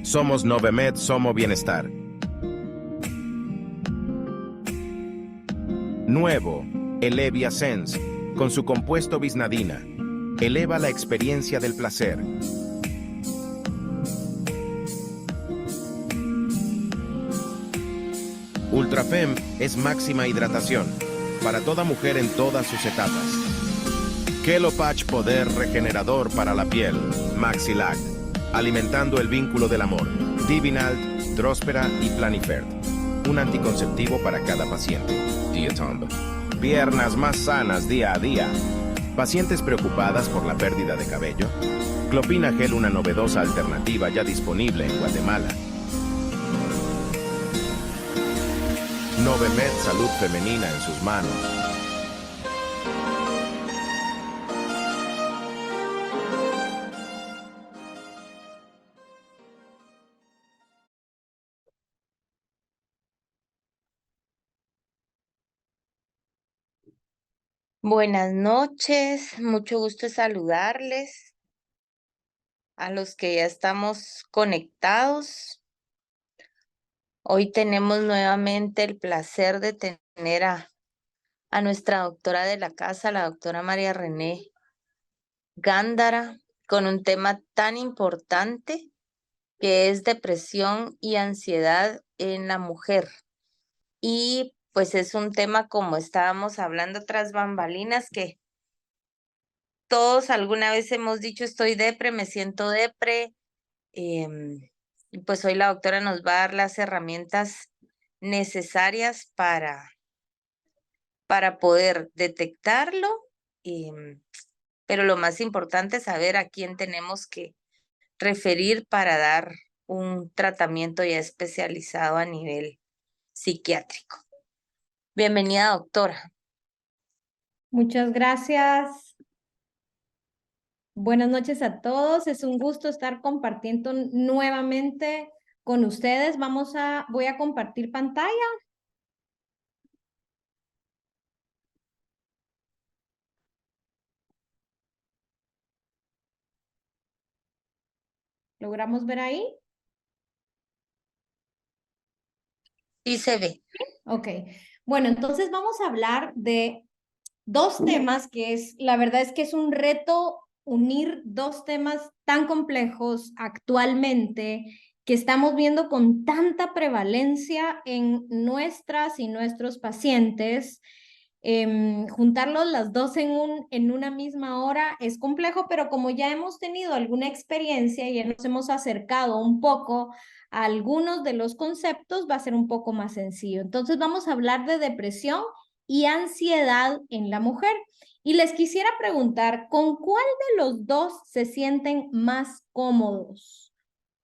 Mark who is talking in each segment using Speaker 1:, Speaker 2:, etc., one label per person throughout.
Speaker 1: Somos Novemed Somo Bienestar. Nuevo, Elevia Sense, con su compuesto bisnadina. Eleva la experiencia del placer. Ultrafem es máxima hidratación para toda mujer en todas sus etapas. Kelopatch Poder Regenerador para la piel. Maxilac, alimentando el vínculo del amor. Divinalt, Drospera y Planifert. Un anticonceptivo para cada paciente. Diatomb. Piernas más sanas día a día. ¿Pacientes preocupadas por la pérdida de cabello? Clopina Gel, una novedosa alternativa ya disponible en Guatemala. Novemed, salud femenina en sus manos.
Speaker 2: Buenas noches, mucho gusto en saludarles a los que ya estamos conectados. Hoy tenemos nuevamente el placer de tener a nuestra doctora de la casa, la doctora María René Gándara, con un tema tan importante que es depresión y ansiedad en la mujer. Y pues es un tema, como estábamos hablando tras bambalinas, que todos alguna vez hemos dicho estoy depre, me siento depre. Y pues hoy la doctora nos va a dar las herramientas necesarias para poder detectarlo. Pero lo más importante es saber a quién tenemos que referir para dar un tratamiento ya especializado a nivel psiquiátrico. Bienvenida, doctora.
Speaker 3: Muchas gracias. Buenas noches a todos. Es un gusto estar compartiendo nuevamente con ustedes. Voy a compartir pantalla. ¿Logramos ver ahí?
Speaker 2: Sí se ve.
Speaker 3: Ok. Bueno, entonces vamos a hablar de dos temas la verdad es que es un reto unir dos temas tan complejos actualmente que estamos viendo con tanta prevalencia en nuestras y nuestros pacientes. Juntarlos las dos en una misma hora es complejo, pero como ya hemos tenido alguna experiencia y ya nos hemos acercado un poco a algunos de los conceptos, va a ser un poco más sencillo. Entonces vamos a hablar de depresión y ansiedad en la mujer. Y les quisiera preguntar, ¿con cuál de los dos se sienten más cómodos?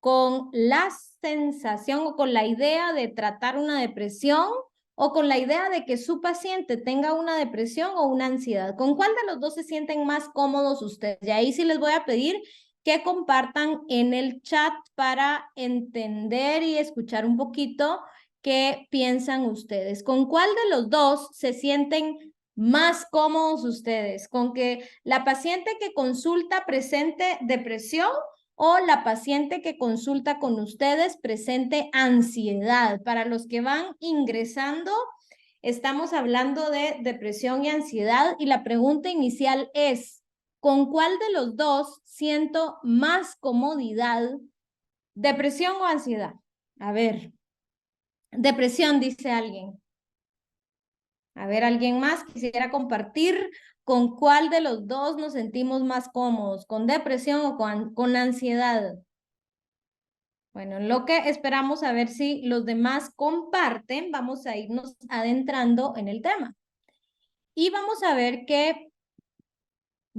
Speaker 3: ¿Con la sensación o con la idea de tratar una depresión o con la idea de que su paciente tenga una depresión o una ansiedad? ¿Con cuál de los dos se sienten más cómodos ustedes? Y ahí sí les voy a pedir que compartan en el chat para entender y escuchar un poquito qué piensan ustedes. ¿Con cuál de los dos se sienten más cómodos ustedes? ¿Con que la paciente que consulta presente depresión o la paciente que consulta con ustedes presente ansiedad? Para los que van ingresando, estamos hablando de depresión y ansiedad y la pregunta inicial es, ¿con cuál de los dos siento más comodidad? ¿Depresión o ansiedad? A ver, depresión, dice alguien. A ver, ¿alguien más quisiera compartir con cuál de los dos nos sentimos más cómodos? ¿Con depresión o con ansiedad? Bueno, en lo que esperamos a ver si los demás comparten, vamos a irnos adentrando en el tema. Y vamos a ver que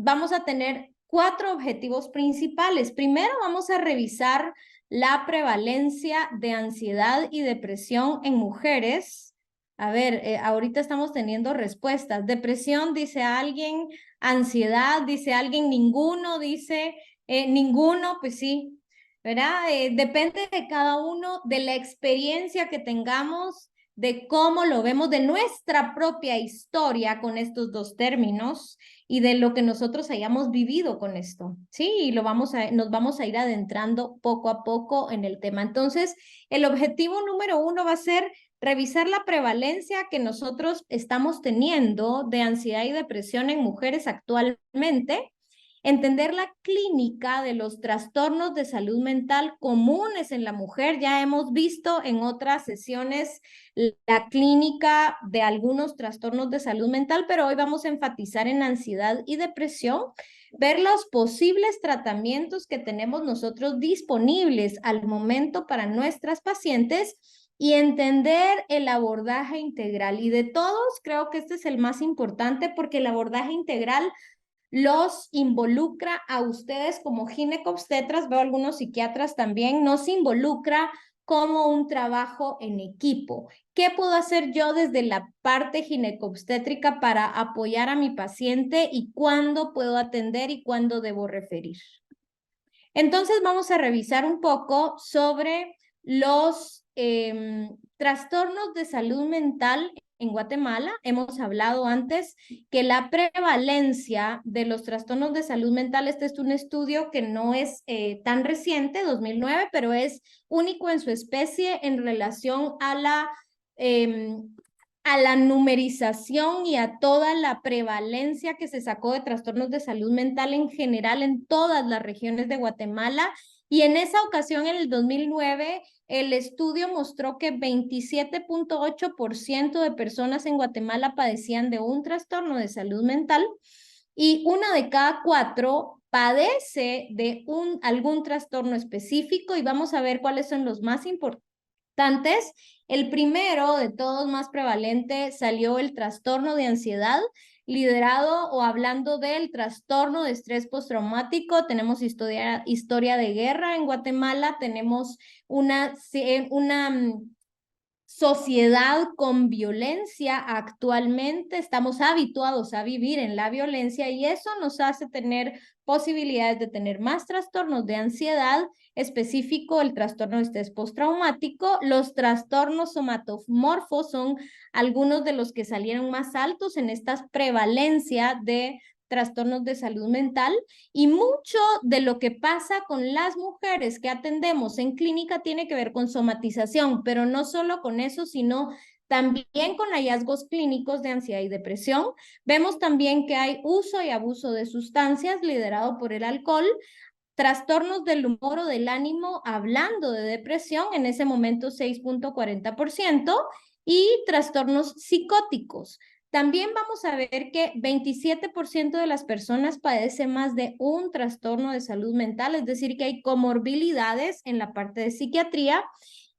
Speaker 3: vamos a tener 4 objetivos principales. Primero vamos a revisar la prevalencia de ansiedad y depresión en mujeres. A ver, ahorita estamos teniendo respuestas. Depresión, dice alguien. Ansiedad, dice alguien. Ninguno, dice ninguno. Pues sí, ¿verdad? Depende de cada uno, de la experiencia que tengamos, de cómo lo vemos, de nuestra propia historia con estos dos términos y de lo que nosotros hayamos vivido con esto, ¿sí? Y nos vamos a ir adentrando poco a poco en el tema. Entonces, el objetivo número 1 va a ser revisar la prevalencia que nosotros estamos teniendo de ansiedad y depresión en mujeres actualmente, entender la clínica de los trastornos de salud mental comunes en la mujer. Ya hemos visto en otras sesiones la clínica de algunos trastornos de salud mental, pero hoy vamos a enfatizar en ansiedad y depresión, ver los posibles tratamientos que tenemos nosotros disponibles al momento para nuestras pacientes y entender el abordaje integral. Y de todos, creo que este es el más importante porque el abordaje integral los involucra a ustedes como ginecobstetras, veo algunos psiquiatras también, nos involucra como un trabajo en equipo. ¿Qué puedo hacer yo desde la parte ginecobstétrica para apoyar a mi paciente y cuándo puedo atender y cuándo debo referir? Entonces vamos a revisar un poco sobre los trastornos de salud mental en Guatemala. Hemos hablado antes que la prevalencia de los trastornos de salud mental, este es un estudio que no es tan reciente, 2009, pero es único en su especie en relación a la numerización y a toda la prevalencia que se sacó de trastornos de salud mental en general en todas las regiones de Guatemala. Y en esa ocasión, en el 2009, el estudio mostró que 27.8% de personas en Guatemala padecían de un trastorno de salud mental y 1 de cada 4 padece de algún trastorno específico, y vamos a ver cuáles son los más importantes. El primero de todos, más prevalente, salió el trastorno de ansiedad, liderado o hablando del trastorno de estrés postraumático. Tenemos historia de guerra en Guatemala, tenemos una sociedad con violencia actualmente, estamos habituados a vivir en la violencia y eso nos hace tener posibilidades de tener más trastornos de ansiedad, específico el trastorno de estrés postraumático. Los trastornos somatomorfos son algunos de los que salieron más altos en esta prevalencia de trastornos de salud mental, y mucho de lo que pasa con las mujeres que atendemos en clínica tiene que ver con somatización, pero no solo con eso, sino también con hallazgos clínicos de ansiedad y depresión. Vemos también que hay uso y abuso de sustancias liderado por el alcohol, trastornos del humor o del ánimo, hablando de depresión, en ese momento 6.40%, y trastornos psicóticos. También vamos a ver que 27% de las personas padecen más de un trastorno de salud mental, es decir, que hay comorbilidades en la parte de psiquiatría,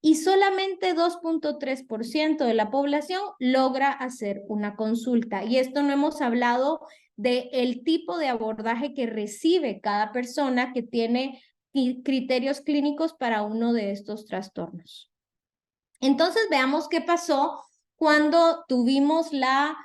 Speaker 3: y solamente 2.3% de la población logra hacer una consulta. Y esto no hemos hablado del tipo de abordaje que recibe cada persona que tiene criterios clínicos para uno de estos trastornos. Entonces veamos qué pasó cuando tuvimos la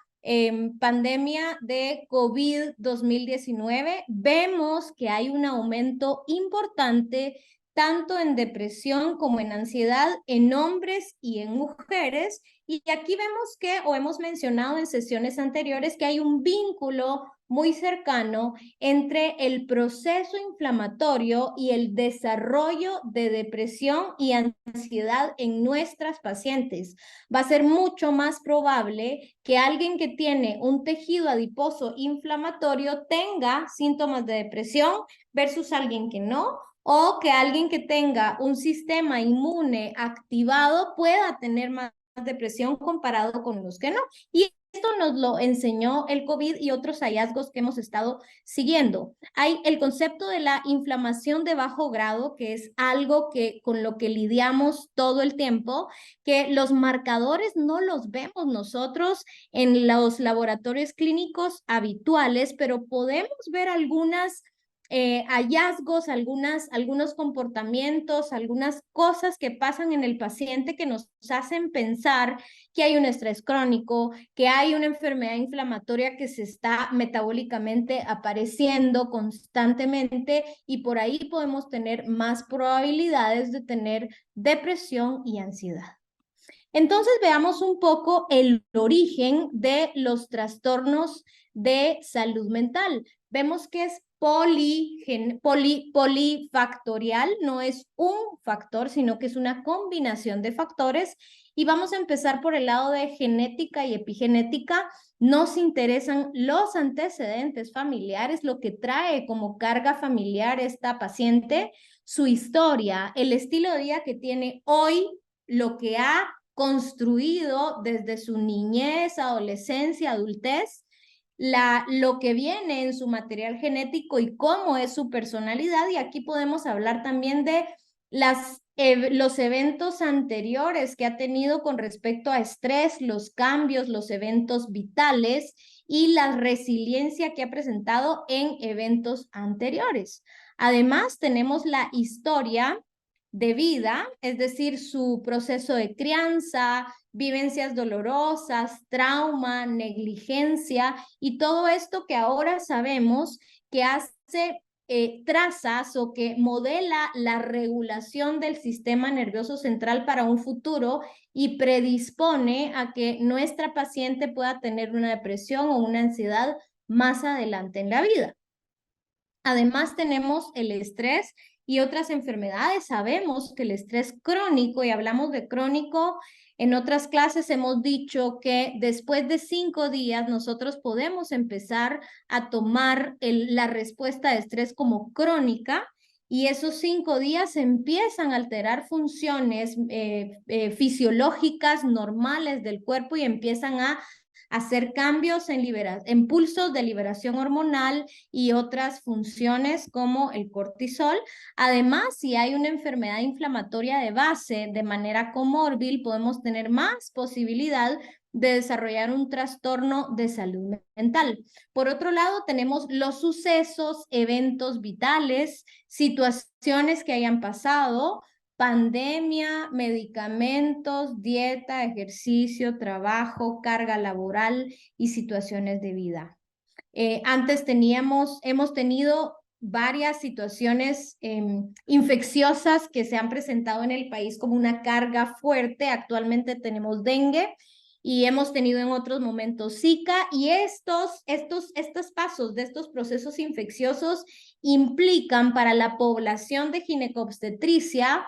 Speaker 3: pandemia de COVID 2019. Vemos que hay un aumento importante tanto en depresión como en ansiedad en hombres y en mujeres. Y aquí vemos que, o hemos mencionado en sesiones anteriores, que hay un vínculo muy cercano entre el proceso inflamatorio y el desarrollo de depresión y ansiedad en nuestras pacientes. Va a ser mucho más probable que alguien que tiene un tejido adiposo inflamatorio tenga síntomas de depresión versus alguien que no, o que alguien que tenga un sistema inmune activado pueda tener más depresión comparado con los que no. Y esto nos lo enseñó el COVID y otros hallazgos que hemos estado siguiendo. Hay el concepto de la inflamación de bajo grado, que es algo con lo que lidiamos todo el tiempo, que los marcadores no los vemos nosotros en los laboratorios clínicos habituales, pero podemos ver algunas hallazgos, algunos comportamientos, algunas cosas que pasan en el paciente que nos hacen pensar que hay un estrés crónico, que hay una enfermedad inflamatoria que se está metabólicamente apareciendo constantemente, y por ahí podemos tener más probabilidades de tener depresión y ansiedad. Entonces veamos un poco el origen de los trastornos de salud mental. Vemos que es polifactorial, no es un factor, sino que es una combinación de factores. Y vamos a empezar por el lado de genética y epigenética. Nos interesan los antecedentes familiares, lo que trae como carga familiar esta paciente, su historia, el estilo de vida que tiene hoy, lo que ha construido desde su niñez, adolescencia, adultez, lo que viene en su material genético y cómo es su personalidad. Y aquí podemos hablar también de los eventos anteriores que ha tenido con respecto a estrés, los cambios, los eventos vitales y la resiliencia que ha presentado en eventos anteriores. Además, tenemos la historia de vida, es decir, su proceso de crianza, vivencias dolorosas, trauma, negligencia y todo esto que ahora sabemos que hace trazas o que modela la regulación del sistema nervioso central para un futuro y predispone a que nuestra paciente pueda tener una depresión o una ansiedad más adelante en la vida. Además, tenemos el estrés y otras enfermedades. Sabemos que el estrés crónico, y hablamos de crónico, en otras clases hemos dicho que después de 5 días nosotros podemos empezar a tomar la respuesta de estrés como crónica, y esos 5 días empiezan a alterar funciones fisiológicas normales del cuerpo y empiezan a hacer cambios en pulsos de liberación hormonal y otras funciones como el cortisol. Además, si hay una enfermedad inflamatoria de base de manera comórbil, podemos tener más posibilidad de desarrollar un trastorno de salud mental. Por otro lado, tenemos los sucesos, eventos vitales, situaciones que hayan pasado, pandemia, medicamentos, dieta, ejercicio, trabajo, carga laboral y situaciones de vida. Antes hemos tenido varias situaciones infecciosas que se han presentado en el país como una carga fuerte. Actualmente tenemos dengue y hemos tenido en otros momentos Zika, y estos pasos de estos procesos infecciosos implican para la población de ginecobstetricia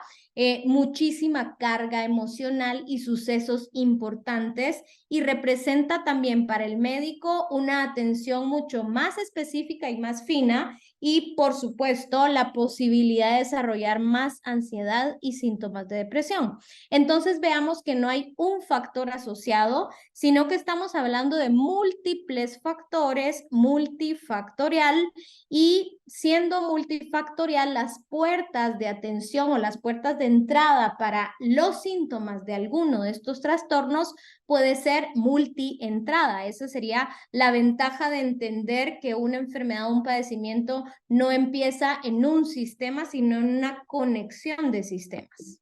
Speaker 3: muchísima carga emocional y sucesos importantes, y representa también para el médico una atención mucho más específica y más fina, y por supuesto la posibilidad de desarrollar más ansiedad y síntomas de depresión. Entonces veamos que no hay un factor asociado, sino que estamos hablando de múltiples factores, multifactorial, y siendo multifactorial, las puertas de atención o las puertas de entrada para los síntomas de alguno de estos trastornos puede ser multientrada. Esa sería la ventaja de entender que una enfermedad o un padecimiento no empieza en un sistema, sino en una conexión de sistemas.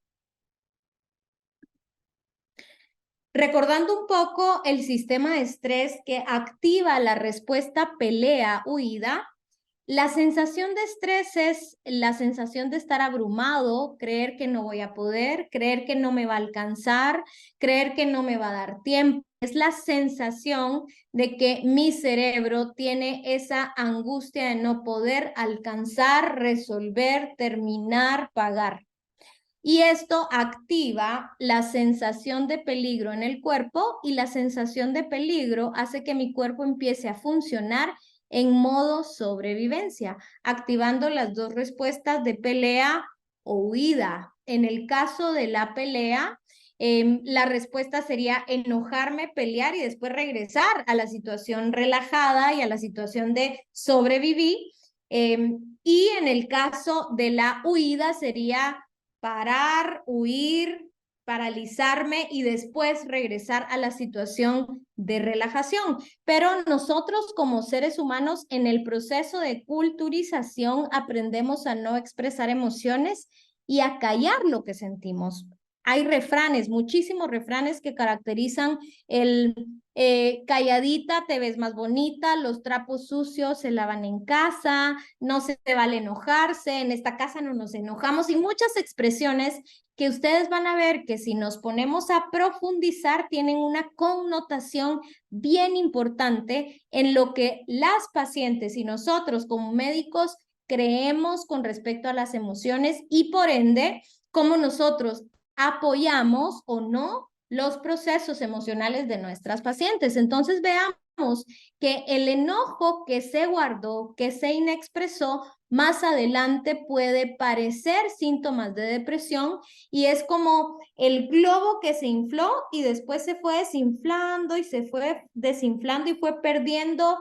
Speaker 3: Recordando un poco el sistema de estrés que activa la respuesta pelea-huida, la sensación de estrés es la sensación de estar abrumado, creer que no voy a poder, creer que no me va a alcanzar, creer que no me va a dar tiempo. Es la sensación de que mi cerebro tiene esa angustia de no poder alcanzar, resolver, terminar, pagar. Y esto activa la sensación de peligro en el cuerpo, y la sensación de peligro hace que mi cuerpo empiece a funcionar en modo sobrevivencia, activando las dos respuestas de pelea o huida. En el caso de la pelea, la respuesta sería enojarme, pelear y después regresar a la situación relajada y a la situación de sobrevivir. Y en el caso de la huida sería parar, huir, paralizarme y después regresar a la situación de relajación. Pero nosotros como seres humanos en el proceso de culturización aprendemos a no expresar emociones y a callar lo que sentimos. hay refranes, muchísimos refranes que caracterizan el calladita te ves más bonita, los trapos sucios se lavan en casa, no se vale enojarse, en esta casa no nos enojamos y muchas expresiones que ustedes van a ver que si nos ponemos a profundizar tienen una connotación bien importante en lo que las pacientes y nosotros como médicos creemos con respecto a las emociones y por ende cómo nosotros apoyamos o no los procesos emocionales de nuestras pacientes. Entonces veamos que el enojo que se guardó, que se inexpresó, más adelante puede parecer síntomas de depresión y es como el globo que se infló y después se fue desinflando y se fue desinflando y fue perdiendo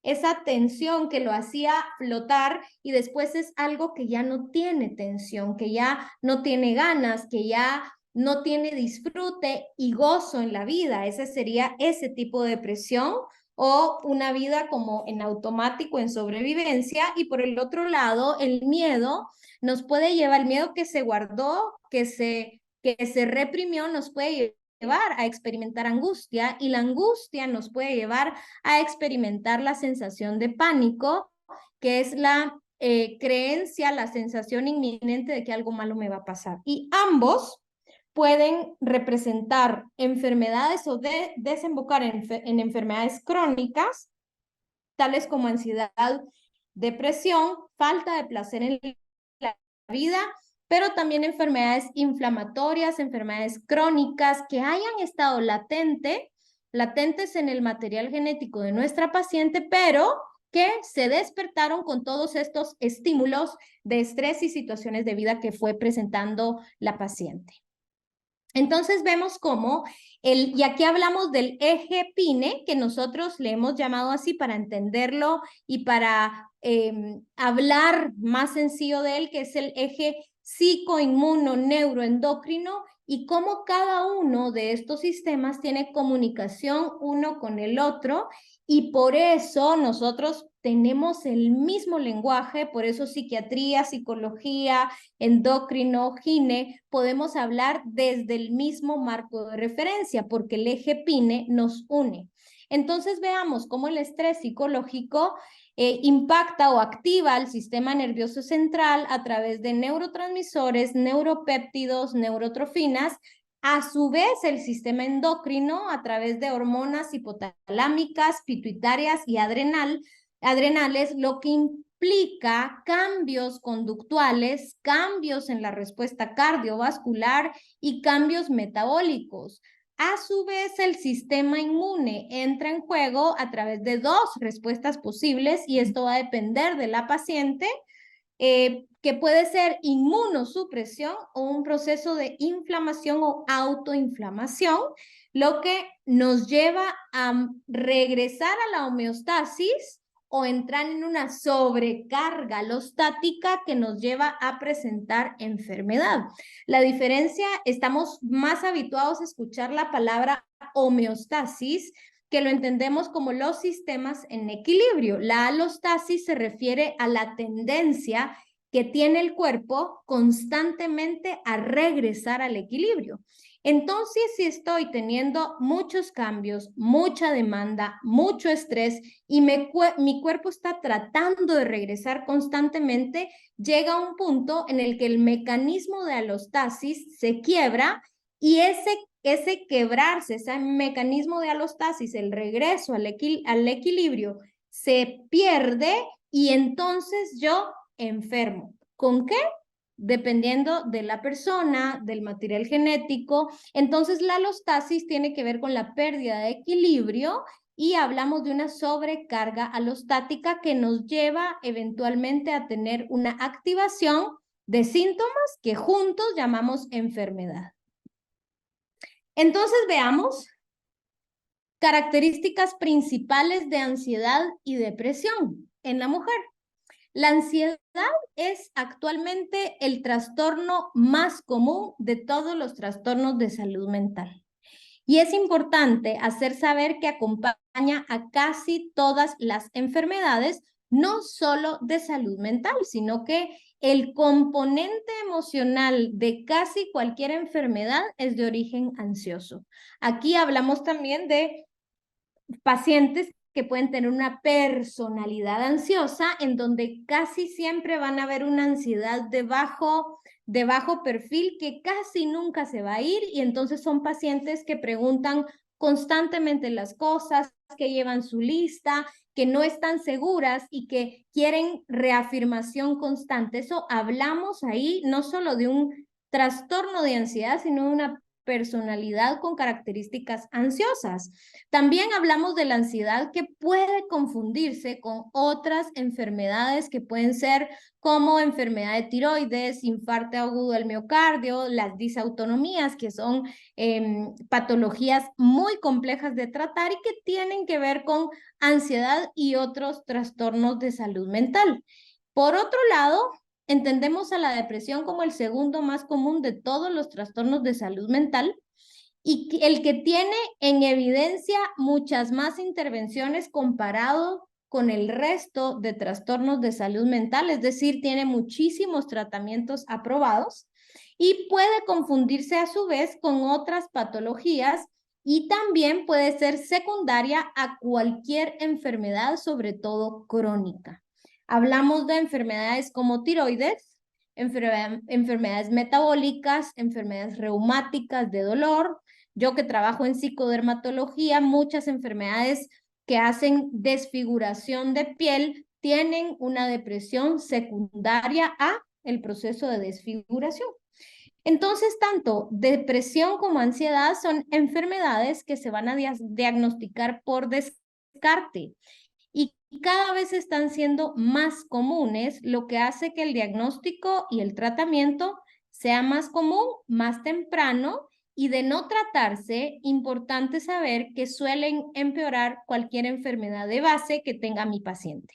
Speaker 3: esa tensión que lo hacía flotar y después es algo que ya no tiene tensión, que ya no tiene ganas, que ya no tiene disfrute y gozo en la vida. Ese sería ese tipo de depresión o una vida como en automático, en sobrevivencia. Y por el otro lado, el miedo nos puede llevar, el miedo que se guardó, que se reprimió, nos puede llevar a experimentar angustia y la angustia nos puede llevar a experimentar la sensación de pánico, que es la creencia, la sensación inminente de que algo malo me va a pasar. Y ambos pueden representar enfermedades o desembocar en enfermedades crónicas, tales como ansiedad, depresión, falta de placer en la vida, pero también enfermedades inflamatorias, enfermedades crónicas que hayan estado latentes en el material genético de nuestra paciente, pero que se despertaron con todos estos estímulos de estrés y situaciones de vida que fue presentando la paciente. Entonces vemos cómo, y aquí hablamos del eje PINE, que nosotros le hemos llamado así para entenderlo y para hablar más sencillo de él, que es el eje psicoinmuno-neuroendocrino, y cómo cada uno de estos sistemas tiene comunicación uno con el otro, y por eso nosotros tenemos el mismo lenguaje, por eso psiquiatría, psicología, endocrino, gine, podemos hablar desde el mismo marco de referencia, porque el eje PINE nos une. Entonces veamos cómo el estrés psicológico impacta o activa el sistema nervioso central a través de neurotransmisores, neuropéptidos, neurotrofinas, a su vez el sistema endocrino a través de hormonas hipotalámicas, pituitarias y adrenales, lo que implica cambios conductuales, cambios en la respuesta cardiovascular y cambios metabólicos. A su vez, el sistema inmune entra en juego a través de dos respuestas posibles y esto va a depender de la paciente, que puede ser inmunosupresión o un proceso de inflamación o autoinflamación, lo que nos lleva a regresar a la homeostasis o entrar en una sobrecarga alostática que nos lleva a presentar enfermedad. La diferencia, estamos más habituados a escuchar la palabra homeostasis, que lo entendemos como los sistemas en equilibrio. La alostasis se refiere a la tendencia que tiene el cuerpo constantemente a regresar al equilibrio. Entonces, si estoy teniendo muchos cambios, mucha demanda, mucho estrés y mi cuerpo está tratando de regresar constantemente, llega un punto en el que el mecanismo de alostasis se quiebra y ese quebrarse, ese mecanismo de alostasis, el regreso al equilibrio, se pierde y entonces yo enfermo. ¿Con qué? Dependiendo de la persona, del material genético. Entonces la alostasis tiene que ver con la pérdida de equilibrio y hablamos de una sobrecarga alostática que nos lleva eventualmente a tener una activación de síntomas que juntos llamamos enfermedad. Entonces veamos características principales de ansiedad y depresión en la mujer. La ansiedad es actualmente el trastorno más común de todos los trastornos de salud mental. Y es importante hacer saber que acompaña a casi todas las enfermedades, no solo de salud mental, sino que el componente emocional de casi cualquier enfermedad es de origen ansioso. Aquí hablamos también de pacientes que pueden tener una personalidad ansiosa, en donde casi siempre van a haber una ansiedad de bajo perfil que casi nunca se va a ir, y entonces son pacientes que preguntan constantemente las cosas, que llevan su lista, que no están seguras y que quieren reafirmación constante. Eso hablamos ahí no solo de un trastorno de ansiedad, sino de una personalidad con características ansiosas. También hablamos de la ansiedad, que puede confundirse con otras enfermedades que pueden ser como enfermedad de tiroides, infarto agudo del miocardio, las disautonomías, que son patologías muy complejas de tratar y que tienen que ver con ansiedad y otros trastornos de salud mental. Por otro lado, entendemos a la depresión como el segundo más común de todos los trastornos de salud mental, y el que tiene en evidencia muchas más intervenciones comparado con el resto de trastornos de salud mental, es decir, tiene muchísimos tratamientos aprobados y puede confundirse a su vez con otras patologías, y también puede ser secundaria a cualquier enfermedad, sobre todo crónica. Hablamos de enfermedades como tiroides, enfermedades metabólicas, enfermedades reumáticas de dolor. Yo que trabajo en psicodermatología, muchas enfermedades que hacen desfiguración de piel tienen una depresión secundaria a el proceso de desfiguración. Entonces, tanto depresión como ansiedad son enfermedades que se van a diagnosticar por descarte, y cada vez están siendo más comunes, lo que hace que el diagnóstico y el tratamiento sea más común, más temprano, y de no tratarse, importante saber que suelen empeorar cualquier enfermedad de base que tenga mi paciente.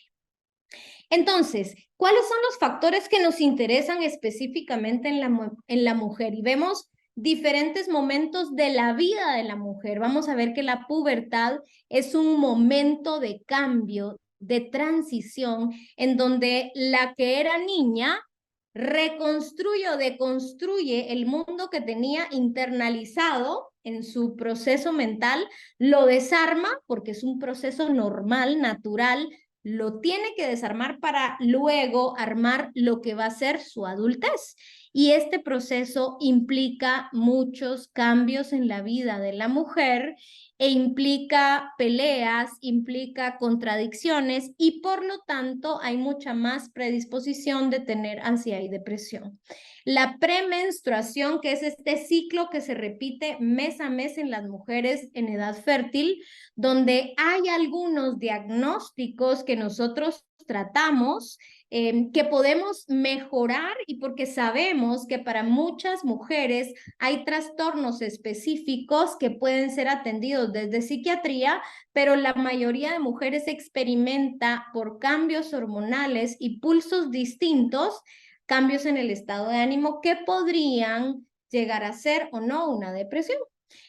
Speaker 3: Entonces, ¿cuáles son los factores que nos interesan específicamente en la mujer? Y vemos diferentes momentos de la vida de la mujer. Vamos a ver que la pubertad es un momento de cambio, de transición, en donde la que era niña reconstruye o deconstruye el mundo que tenía internalizado en su proceso mental, lo desarma porque es un proceso normal, natural, lo tiene que desarmar para luego armar lo que va a ser su adultez. Y este proceso implica muchos cambios en la vida de la mujer, e implica peleas, implica contradicciones, y por lo tanto hay mucha más predisposición de tener ansiedad y depresión. La premenstruación, que es este ciclo que se repite mes a mes en las mujeres en edad fértil, donde hay algunos diagnósticos que nosotros tratamos, que podemos mejorar, y porque sabemos que para muchas mujeres hay trastornos específicos que pueden ser atendidos desde psiquiatría, pero la mayoría de mujeres experimenta, por cambios hormonales y pulsos distintos, cambios en el estado de ánimo que podrían llegar a ser o no una depresión.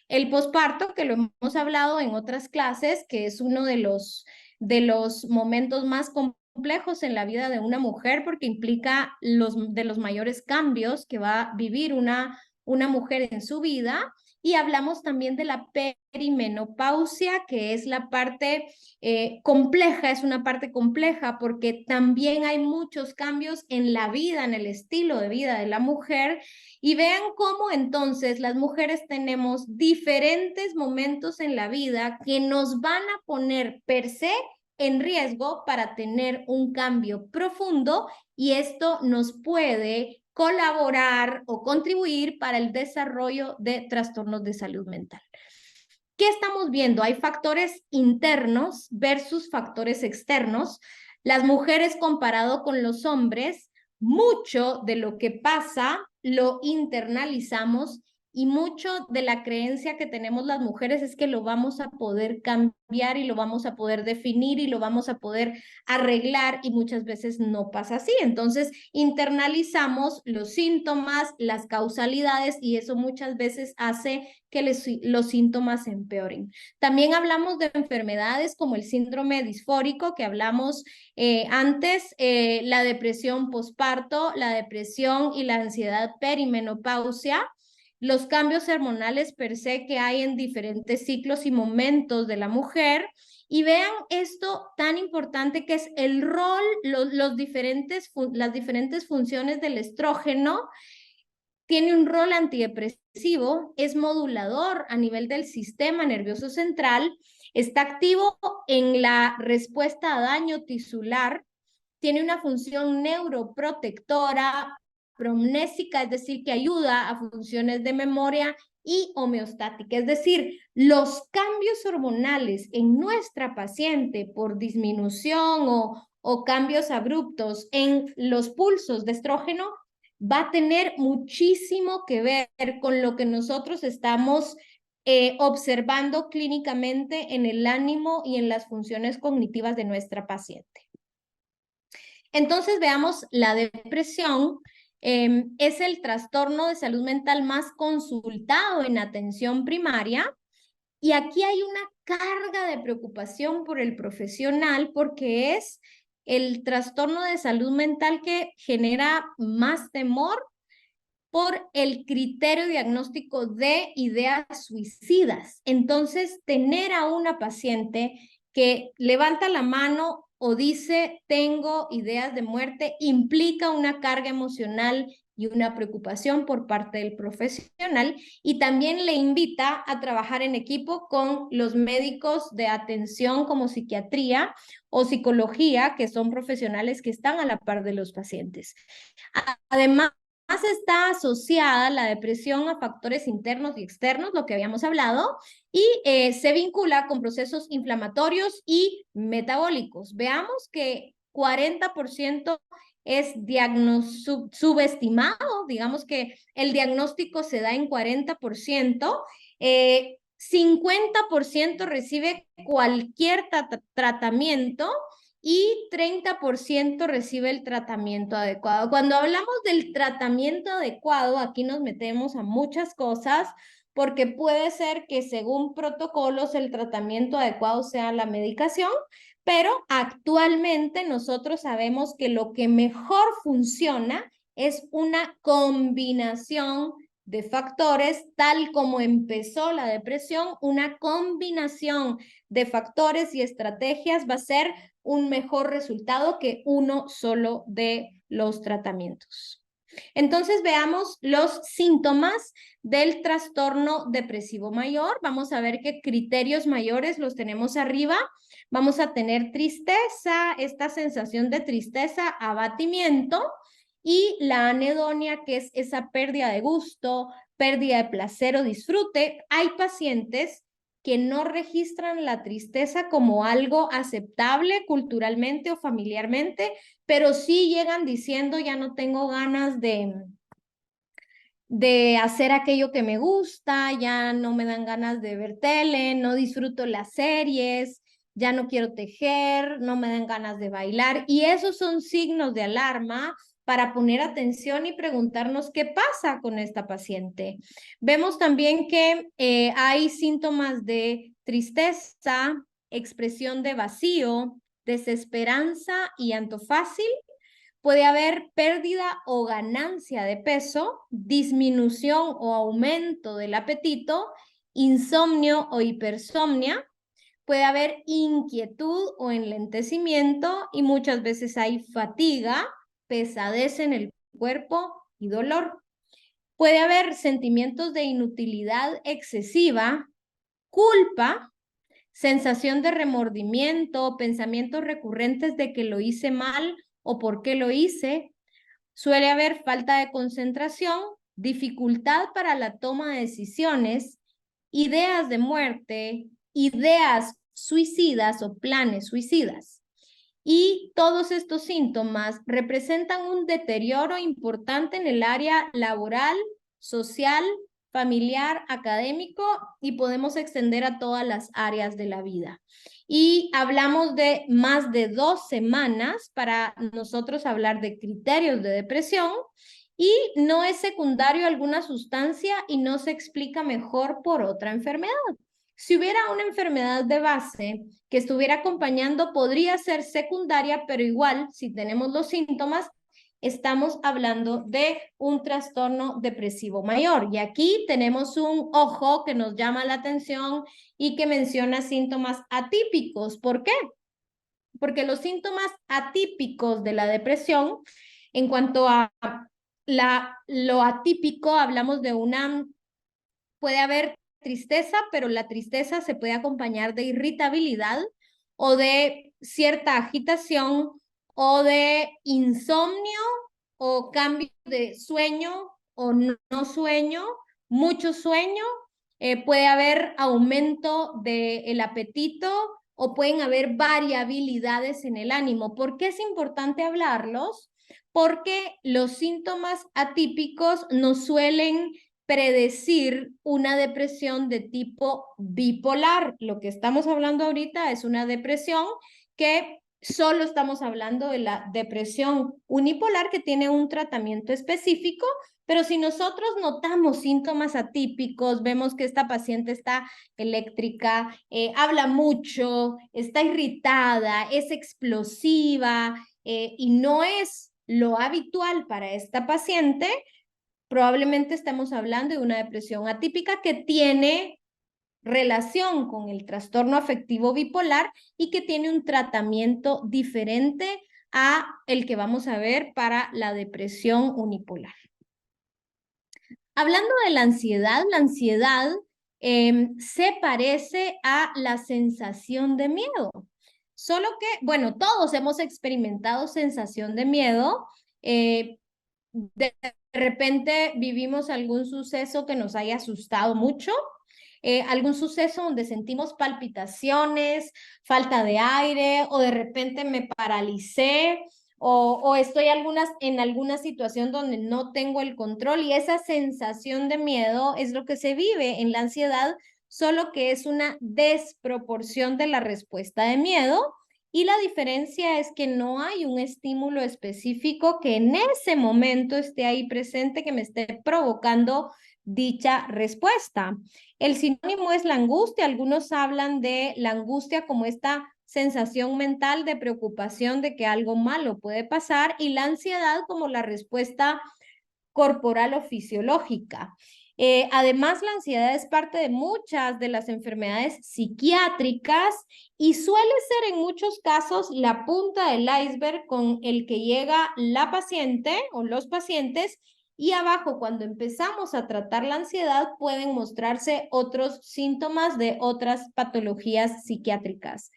Speaker 3: El posparto, que lo hemos hablado en otras clases, que es uno de los momentos más complejos en la vida de una mujer, porque implica de los mayores cambios que va a vivir una mujer en su vida. Y hablamos también de la perimenopausia, que es la parte compleja, es una parte compleja porque también hay muchos cambios en la vida, en el estilo de vida de la mujer. Y vean cómo entonces las mujeres tenemos diferentes momentos en la vida que nos van a poner per se en riesgo para tener un cambio profundo, y esto nos puede colaborar o contribuir para el desarrollo de trastornos de salud mental. ¿Qué estamos viendo? Hay factores internos versus factores externos. Las mujeres, comparado con los hombres, mucho de lo que pasa lo internalizamos, y mucho de la creencia que tenemos las mujeres es que lo vamos a poder cambiar y lo vamos a poder definir y lo vamos a poder arreglar, y muchas veces no pasa así. Entonces internalizamos los síntomas, las causalidades, y eso muchas veces hace que los síntomas empeoren. También hablamos de enfermedades como el síndrome disfórico que hablamos antes, la depresión posparto, la depresión y la ansiedad perimenopausia, los cambios hormonales per se que hay en diferentes ciclos y momentos de la mujer. Y vean esto tan importante que es el rol, las diferentes funciones del estrógeno. Tiene un rol antidepresivo, es modulador a nivel del sistema nervioso central, está activo en la respuesta a daño tisular, tiene una función neuroprotectora, promnésica, es decir, que ayuda a funciones de memoria, y homeostática, es decir, los cambios hormonales en nuestra paciente por disminución o cambios abruptos en los pulsos de estrógeno va a tener muchísimo que ver con lo que nosotros estamos observando clínicamente en el ánimo y en las funciones cognitivas de nuestra paciente. Entonces veamos la depresión. Es el trastorno de salud mental más consultado en atención primaria, y aquí hay una carga de preocupación por el profesional porque es el trastorno de salud mental que genera más temor por el criterio diagnóstico de ideas suicidas. Entonces, tener a una paciente que levanta la mano o dice tengo ideas de muerte implica una carga emocional y una preocupación por parte del profesional, y también le invita a trabajar en equipo con los médicos de atención como psiquiatría o psicología, que son profesionales que están a la par de los pacientes. Además, está asociada la depresión a factores internos y externos, lo que habíamos hablado, y se vincula con procesos inflamatorios y metabólicos. Veamos que 40% es subestimado, digamos que el diagnóstico se da en 40%, 50% recibe cualquier tratamiento y 30% recibe el tratamiento adecuado. Cuando hablamos del tratamiento adecuado, aquí nos metemos a muchas cosas, porque puede ser que según protocolos el tratamiento adecuado sea la medicación, pero actualmente nosotros sabemos que lo que mejor funciona es una combinación de factores, tal como empezó la depresión. Una combinación de factores y estrategias va a ser un mejor resultado que uno solo de los tratamientos. Entonces veamos los síntomas del trastorno depresivo mayor. Vamos a ver qué criterios mayores los tenemos arriba. Vamos a tener tristeza, esta sensación de tristeza, abatimiento, y la anedonia, que es esa pérdida de gusto, pérdida de placer o disfrute. Hay pacientes que no registran la tristeza como algo aceptable culturalmente o familiarmente, pero sí llegan diciendo ya no tengo ganas de hacer aquello que me gusta, ya no me dan ganas de ver tele, no disfruto las series, ya no quiero tejer, no me dan ganas de bailar, y esos son signos de alarma para poner atención y preguntarnos qué pasa con esta paciente. Vemos también que hay síntomas de tristeza, expresión de vacío, desesperanza y llanto fácil. Puede haber pérdida o ganancia de peso, disminución o aumento del apetito, insomnio o hipersomnia. Puede haber inquietud o enlentecimiento, y muchas veces hay fatiga, pesadez en el cuerpo y dolor. Puede haber sentimientos de inutilidad excesiva, culpa, sensación de remordimiento, pensamientos recurrentes de que lo hice mal o por qué lo hice. Suele haber falta de concentración, dificultad para la toma de decisiones, ideas de muerte, ideas suicidas o planes suicidas. Y todos estos síntomas representan un deterioro importante en el área laboral, social, familiar, académico y podemos extender a todas las áreas de la vida. Y hablamos de más de 2 semanas para nosotros hablar de criterios de depresión y no es secundario alguna sustancia y no se explica mejor por otra enfermedad. Si hubiera una enfermedad de base que estuviera acompañando, podría ser secundaria, pero igual, si tenemos los síntomas, estamos hablando de un trastorno depresivo mayor. Y aquí tenemos un ojo que nos llama la atención y que menciona síntomas atípicos. ¿Por qué? Porque los síntomas atípicos de la depresión, en cuanto a lo atípico, hablamos de puede haber tristeza, pero la tristeza se puede acompañar de irritabilidad o de cierta agitación o de insomnio o cambio de sueño o no sueño, mucho sueño, puede haber aumento del apetito o pueden haber variabilidades en el ánimo. ¿Por qué es importante hablarlos? Porque los síntomas atípicos nos suelen predecir una depresión de tipo bipolar. Lo que estamos hablando ahorita es una depresión que solo estamos hablando de la depresión unipolar que tiene un tratamiento específico, pero si nosotros notamos síntomas atípicos, vemos que esta paciente está eléctrica, habla mucho, está irritada, es explosiva y no es lo habitual para esta paciente, probablemente estamos hablando de una depresión atípica que tiene relación con el trastorno afectivo bipolar y que tiene un tratamiento diferente a el que vamos a ver para la depresión unipolar. Hablando de la ansiedad se parece a la sensación de miedo. Solo que, bueno, todos hemos experimentado sensación de miedo. De repente vivimos algún suceso que nos haya asustado mucho, algún suceso donde sentimos palpitaciones, falta de aire, o de repente me paralicé, o estoy en alguna situación donde no tengo el control, y esa sensación de miedo es lo que se vive en la ansiedad, solo que es una desproporción de la respuesta de miedo. Y la diferencia es que no hay un estímulo específico que en ese momento esté ahí presente que me esté provocando dicha respuesta. El sinónimo es la angustia. Algunos hablan de la angustia como esta sensación mental de preocupación de que algo malo puede pasar y la ansiedad como la respuesta corporal o fisiológica. Además, la ansiedad es parte de muchas de las enfermedades psiquiátricas y suele ser en muchos casos la punta del iceberg con el que llega la paciente o los pacientes, y abajo, cuando empezamos a tratar la ansiedad, pueden mostrarse otros síntomas de otras patologías psiquiátricas.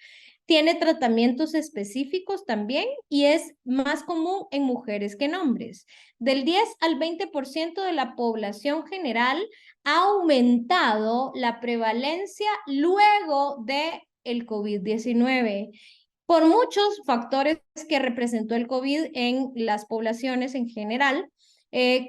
Speaker 3: Tiene tratamientos específicos también y es más común en mujeres que en hombres. Del 10 al 20% de la población general ha aumentado la prevalencia luego del COVID-19 por muchos factores que representó el COVID en las poblaciones en general,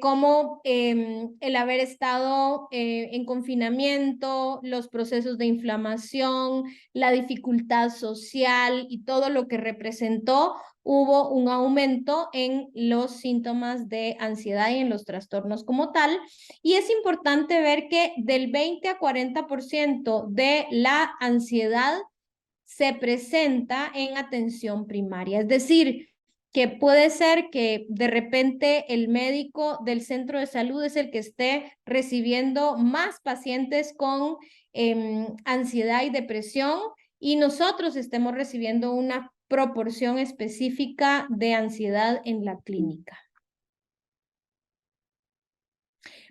Speaker 3: como el haber estado en confinamiento, los procesos de inflamación, la dificultad social y todo lo que representó, hubo un aumento en los síntomas de ansiedad y en los trastornos como tal. Y es importante ver que del 20 a 40% de la ansiedad se presenta en atención primaria, es decir, que puede ser que de repente el médico del centro de salud es el que esté recibiendo más pacientes con ansiedad y depresión y nosotros estemos recibiendo una proporción específica de ansiedad en la clínica.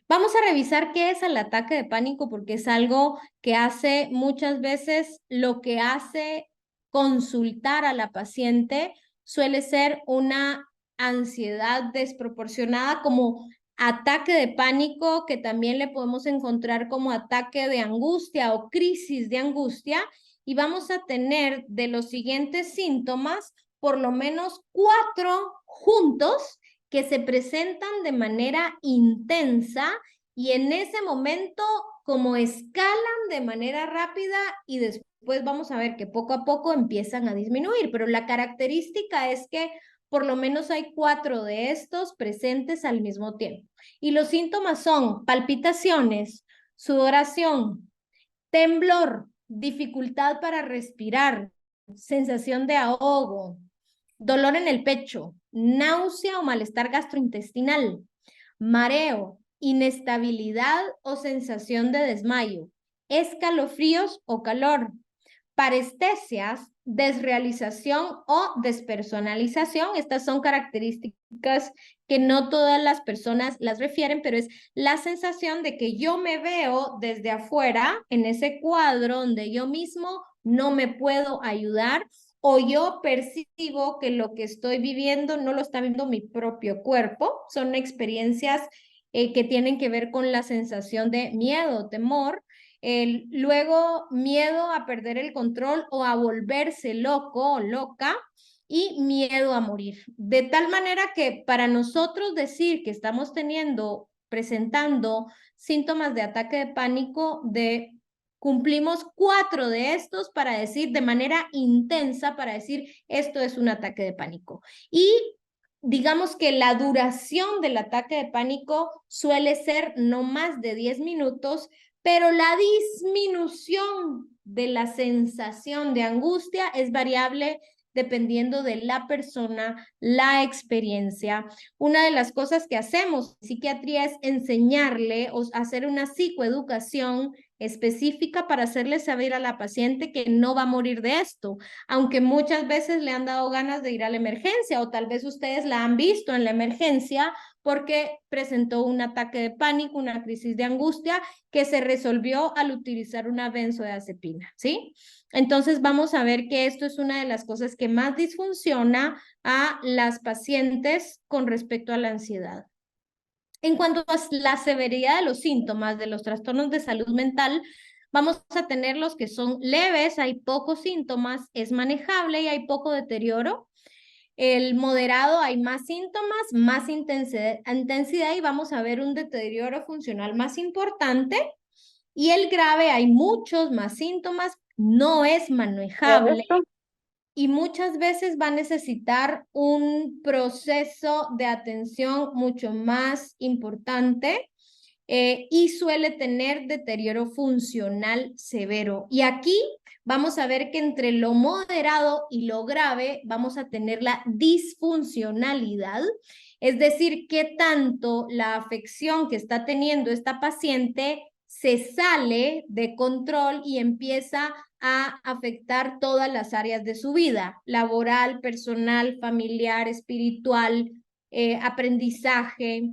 Speaker 3: Vamos a revisar qué es el ataque de pánico porque es algo que hace muchas veces, lo que hace consultar a la paciente suele ser una ansiedad desproporcionada como ataque de pánico, que también le podemos encontrar como ataque de angustia o crisis de angustia, y vamos a tener de los siguientes síntomas por lo menos 4 juntos que se presentan de manera intensa y en ese momento como escalan de manera rápida y después vamos a ver que poco a poco empiezan a disminuir, pero la característica es que por lo menos hay 4 de estos presentes al mismo tiempo. Y los síntomas son palpitaciones, sudoración, temblor, dificultad para respirar, sensación de ahogo, dolor en el pecho, náusea o malestar gastrointestinal, mareo, inestabilidad o sensación de desmayo, escalofríos o calor, parestesias, desrealización o despersonalización. Estas son características que no todas las personas las refieren, pero es la sensación de que yo me veo desde afuera en ese cuadro donde yo mismo no me puedo ayudar o yo percibo que lo que estoy viviendo no lo está viendo mi propio cuerpo. Son experiencias que tienen que ver con la sensación de miedo, temor. Luego, miedo a perder el control o a volverse loco o loca y miedo a morir. De tal manera que para nosotros decir que estamos presentando síntomas de ataque de pánico, cumplimos 4 de estos para decir de manera intensa, para decir esto es un ataque de pánico. Y digamos que la duración del ataque de pánico suele ser no más de 10 minutos, pero la disminución de la sensación de angustia es variable dependiendo de la persona, la experiencia. Una de las cosas que hacemos en psiquiatría es enseñarle o hacer una psicoeducación específica para hacerle saber a la paciente que no va a morir de esto, aunque muchas veces le han dado ganas de ir a la emergencia o tal vez ustedes la han visto en la emergencia porque presentó un ataque de pánico, una crisis de angustia que se resolvió al utilizar una benzodiazepina, ¿sí? Entonces vamos a ver que esto es una de las cosas que más disfunciona a las pacientes con respecto a la ansiedad. En cuanto a la severidad de los síntomas de los trastornos de salud mental, vamos a tener los que son leves, hay pocos síntomas, es manejable y hay poco deterioro. El moderado hay más síntomas, más intensidad y vamos a ver un deterioro funcional más importante. Y el grave hay muchos más síntomas, no es manejable y muchas veces va a necesitar un proceso de atención mucho más importante y suele tener deterioro funcional severo. Y aquí vamos a ver que entre lo moderado y lo grave vamos a tener la disfuncionalidad, es decir, qué tanto la afección que está teniendo esta paciente se sale de control y empieza a afectar todas las áreas de su vida, laboral, personal, familiar, espiritual, aprendizaje.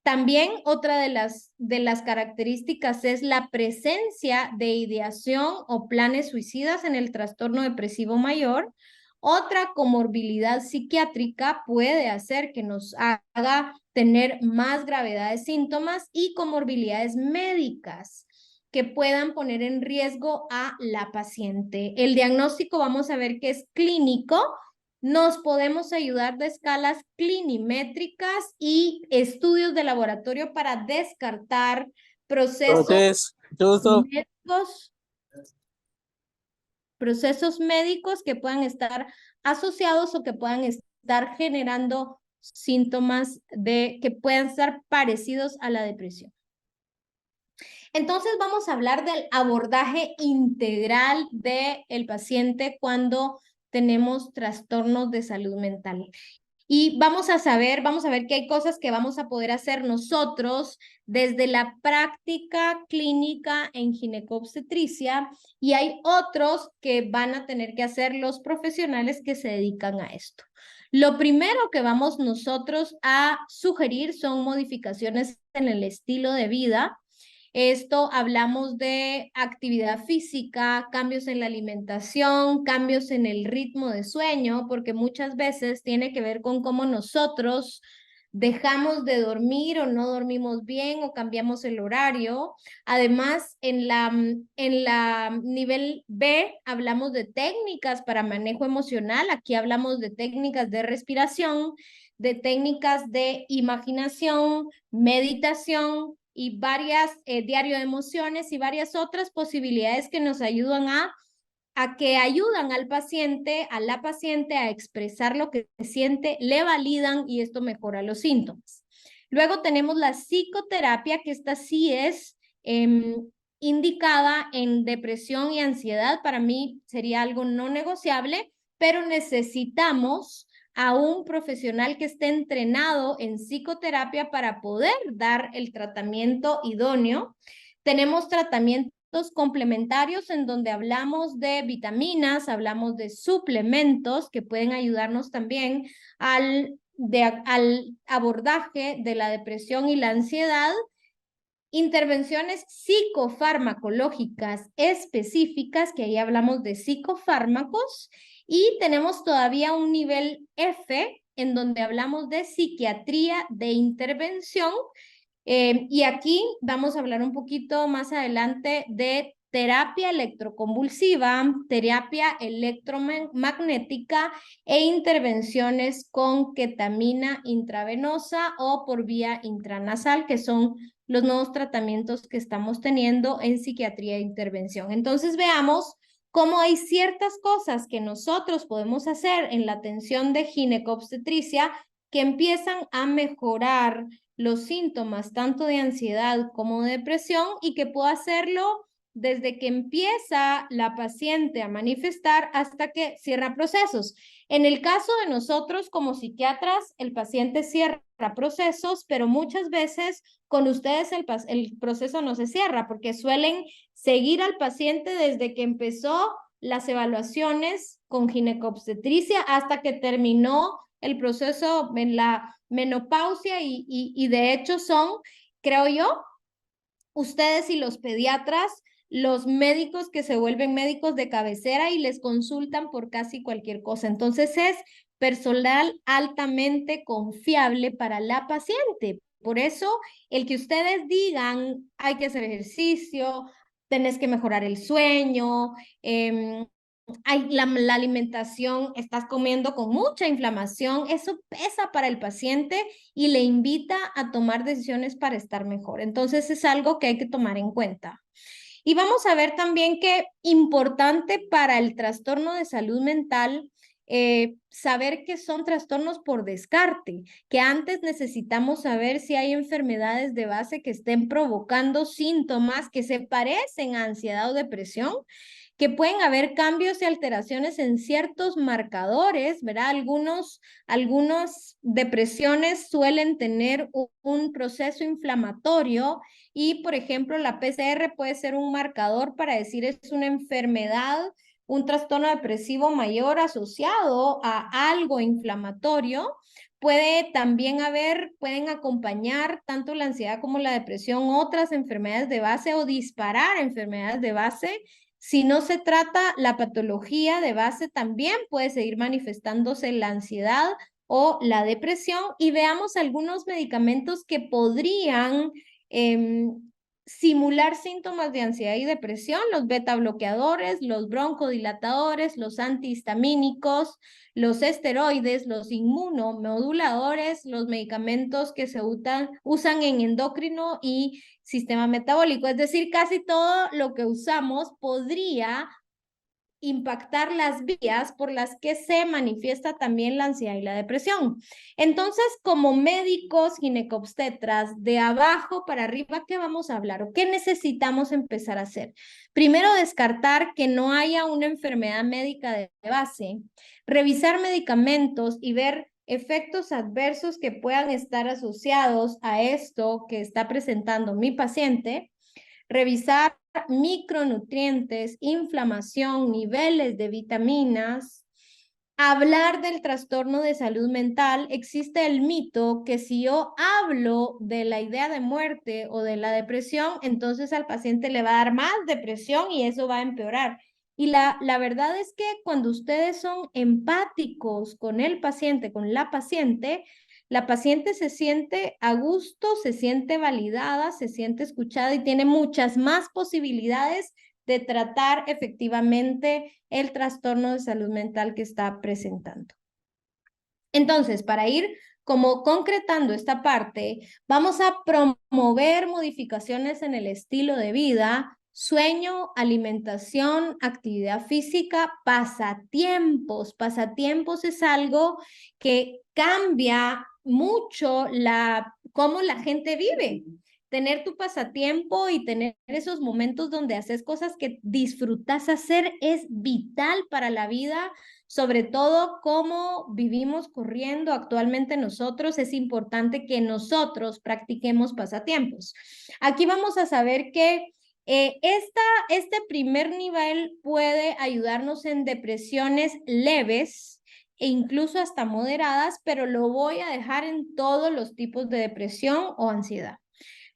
Speaker 3: También otra de las características es la presencia de ideación o planes suicidas en el trastorno depresivo mayor. Otra comorbilidad psiquiátrica puede hacer que nos haga tener más gravedad de síntomas y comorbilidades médicas que puedan poner en riesgo a la paciente. El diagnóstico vamos a ver que es clínico. Nos podemos ayudar de escalas clinimétricas y estudios de laboratorio para descartar procesos médicos que puedan estar asociados o que puedan estar generando síntomas que puedan estar parecidos a la depresión. Entonces vamos a hablar del abordaje integral del paciente cuando tenemos trastornos de salud mental. Y vamos a ver que hay cosas que vamos a poder hacer nosotros desde la práctica clínica en ginecobstetricia y hay otros que van a tener que hacer los profesionales que se dedican a esto. Lo primero que vamos nosotros a sugerir son modificaciones en el estilo de vida. Esto hablamos de actividad física, cambios en la alimentación, cambios en el ritmo de sueño, porque muchas veces tiene que ver con cómo nosotros dejamos de dormir o no dormimos bien o cambiamos el horario. Además, en la nivel B hablamos de técnicas para manejo emocional. Aquí hablamos de técnicas de respiración, de técnicas de imaginación, meditación y varias, diario de emociones y varias otras posibilidades que nos ayudan a que ayudan al paciente, a la paciente a expresar lo que siente, le validan y esto mejora los síntomas. Luego tenemos la psicoterapia, que esta sí es indicada en depresión y ansiedad. Para mí sería algo no negociable, pero necesitamos a un profesional que esté entrenado en psicoterapia para poder dar el tratamiento idóneo. Tenemos tratamientos complementarios en donde hablamos de vitaminas, hablamos de suplementos que pueden ayudarnos también al abordaje de la depresión y la ansiedad. Intervenciones psicofarmacológicas específicas, que ahí hablamos de psicofármacos, y tenemos todavía un nivel F, en donde hablamos de psiquiatría de intervención, y aquí vamos a hablar un poquito más adelante de terapia electroconvulsiva, terapia electromagnética e intervenciones con ketamina intravenosa o por vía intranasal, que son los nuevos tratamientos que estamos teniendo en psiquiatría de intervención. Entonces veamos cómo hay ciertas cosas que nosotros podemos hacer en la atención de ginecobstetricia que empiezan a mejorar los síntomas tanto de ansiedad como de depresión y que puedo hacerlo desde que empieza la paciente a manifestar hasta que cierra procesos. En el caso de nosotros como psiquiatras, el paciente cierra procesos, pero muchas veces con ustedes el proceso no se cierra porque suelen seguir al paciente desde que empezó las evaluaciones con ginecobstetricia hasta que terminó el proceso en la menopausia y de hecho son, creo yo, ustedes y los pediatras, los médicos que se vuelven médicos de cabecera y les consultan por casi cualquier cosa. Entonces es personal altamente confiable para la paciente. Por eso el que ustedes digan hay que hacer ejercicio, tenés que mejorar el sueño, la alimentación, estás comiendo con mucha inflamación, eso pesa para el paciente y le invita a tomar decisiones para estar mejor. Entonces es algo que hay que tomar en cuenta. Y vamos a ver también que importante para el trastorno de salud mental, saber que son trastornos por descarte, que antes necesitamos saber si hay enfermedades de base que estén provocando síntomas que se parecen a ansiedad o depresión, que pueden haber cambios y alteraciones en ciertos marcadores, ¿verdad? Algunas depresiones suelen tener un proceso inflamatorio y, por ejemplo, la PCR puede ser un marcador para decir es una enfermedad, un trastorno depresivo mayor asociado a algo inflamatorio. Puede también pueden acompañar tanto la ansiedad como la depresión otras enfermedades de base o disparar enfermedades de base. Si no se trata la patología de base, también puede seguir manifestándose la ansiedad o la depresión. Y veamos algunos medicamentos que podrían simular síntomas de ansiedad y depresión: los beta bloqueadores, los broncodilatadores, los antihistamínicos, los esteroides, los inmunomoduladores, los medicamentos que se usan en endocrino y sistema metabólico. Es decir, casi todo lo que usamos podría impactar las vías por las que se manifiesta también la ansiedad y la depresión. Entonces, como médicos ginecobstetras, de abajo para arriba, ¿qué vamos a hablar o qué necesitamos empezar a hacer? Primero, descartar que no haya una enfermedad médica de base, revisar medicamentos y ver efectos adversos que puedan estar asociados a esto que está presentando mi paciente, revisar micronutrientes, inflamación, niveles de vitaminas, hablar del trastorno de salud mental. Existe el mito que si yo hablo de la idea de muerte o de la depresión, entonces al paciente le va a dar más depresión y eso va a empeorar. Y la verdad es que cuando ustedes son empáticos con el paciente, con la paciente se siente a gusto, se siente validada, se siente escuchada y tiene muchas más posibilidades de tratar efectivamente el trastorno de salud mental que está presentando. Entonces, para ir como concretando esta parte, vamos a promover modificaciones en el estilo de vida, sueño, alimentación, actividad física, pasatiempos. Pasatiempos es algo que cambia mucho cómo la gente vive. Tener tu pasatiempo y tener esos momentos donde haces cosas que disfrutas hacer es vital para la vida, sobre todo cómo vivimos corriendo actualmente nosotros. Es importante que nosotros practiquemos pasatiempos. Aquí vamos a saber que este primer nivel puede ayudarnos en depresiones leves e incluso hasta moderadas, pero lo voy a dejar en todos los tipos de depresión o ansiedad.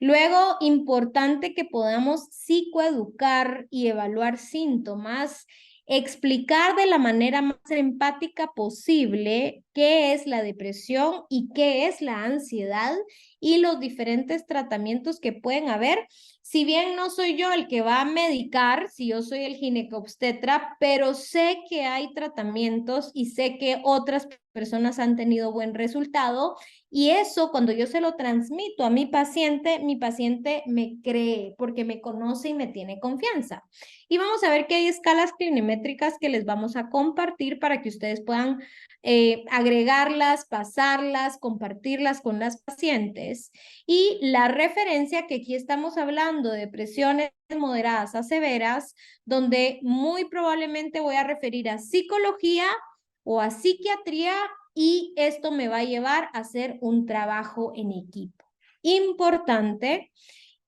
Speaker 3: Luego, importante que podamos psicoeducar y evaluar síntomas, explicar de la manera más empática posible qué es la depresión y qué es la ansiedad y los diferentes tratamientos que pueden haber. Si bien no soy yo el que va a medicar, si yo soy el ginecobstetra, pero sé que hay tratamientos y sé que otras personas han tenido buen resultado, y eso cuando yo se lo transmito a mi paciente me cree porque me conoce y me tiene confianza. Y vamos a ver que hay escalas clinimétricas que les vamos a compartir para que ustedes puedan agregarlas, pasarlas, compartirlas con las pacientes. Y la referencia que aquí estamos hablando de depresiones moderadas a severas, donde muy probablemente voy a referir a psicología o a psiquiatría, y esto me va a llevar a hacer un trabajo en equipo. Importante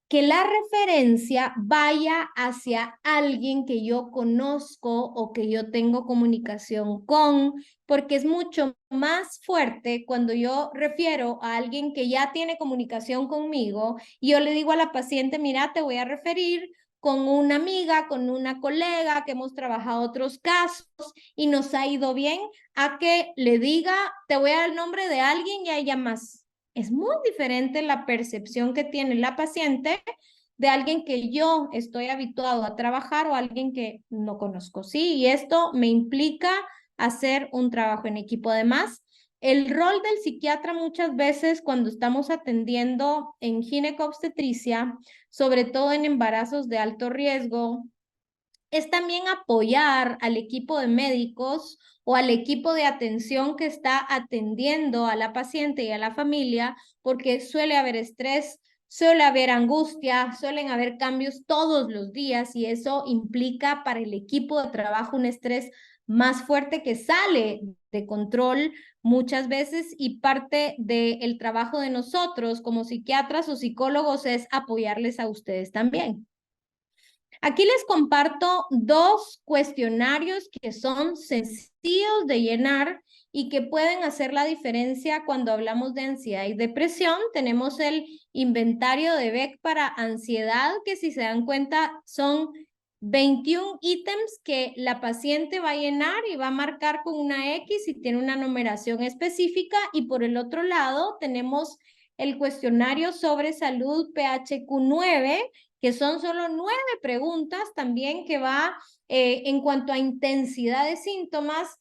Speaker 3: que la referencia vaya hacia alguien que yo conozco o que yo tengo comunicación con, porque es mucho más fuerte cuando yo refiero a alguien que ya tiene comunicación conmigo y yo le digo a la paciente, mira, te voy a referir con una amiga, con una colega que hemos trabajado otros casos y nos ha ido bien, a que le diga, te voy a dar el nombre de alguien y a ella más. Es muy diferente la percepción que tiene la paciente de alguien que yo estoy habituado a trabajar o alguien que no conozco, ¿sí? Y esto me implica hacer un trabajo en equipo. Además, el rol del psiquiatra muchas veces cuando estamos atendiendo en ginecobstetricia, sobre todo en embarazos de alto riesgo, es también apoyar al equipo de médicos o al equipo de atención que está atendiendo a la paciente y a la familia, porque suele haber estrés, suele haber angustia, suelen haber cambios todos los días y eso implica para el equipo de trabajo un estrés más fuerte que sale de control muchas veces, y parte del trabajo de nosotros como psiquiatras o psicólogos es apoyarles a ustedes también. Aquí les comparto dos cuestionarios que son sencillos de llenar y que pueden hacer la diferencia cuando hablamos de ansiedad y depresión. Tenemos el inventario de Beck para ansiedad, que si se dan cuenta son 21 ítems que la paciente va a llenar y va a marcar con una X y tiene una numeración específica. Y por el otro lado tenemos el cuestionario sobre salud PHQ-9, que son solo 9 preguntas también, que va en cuanto a intensidad de síntomas,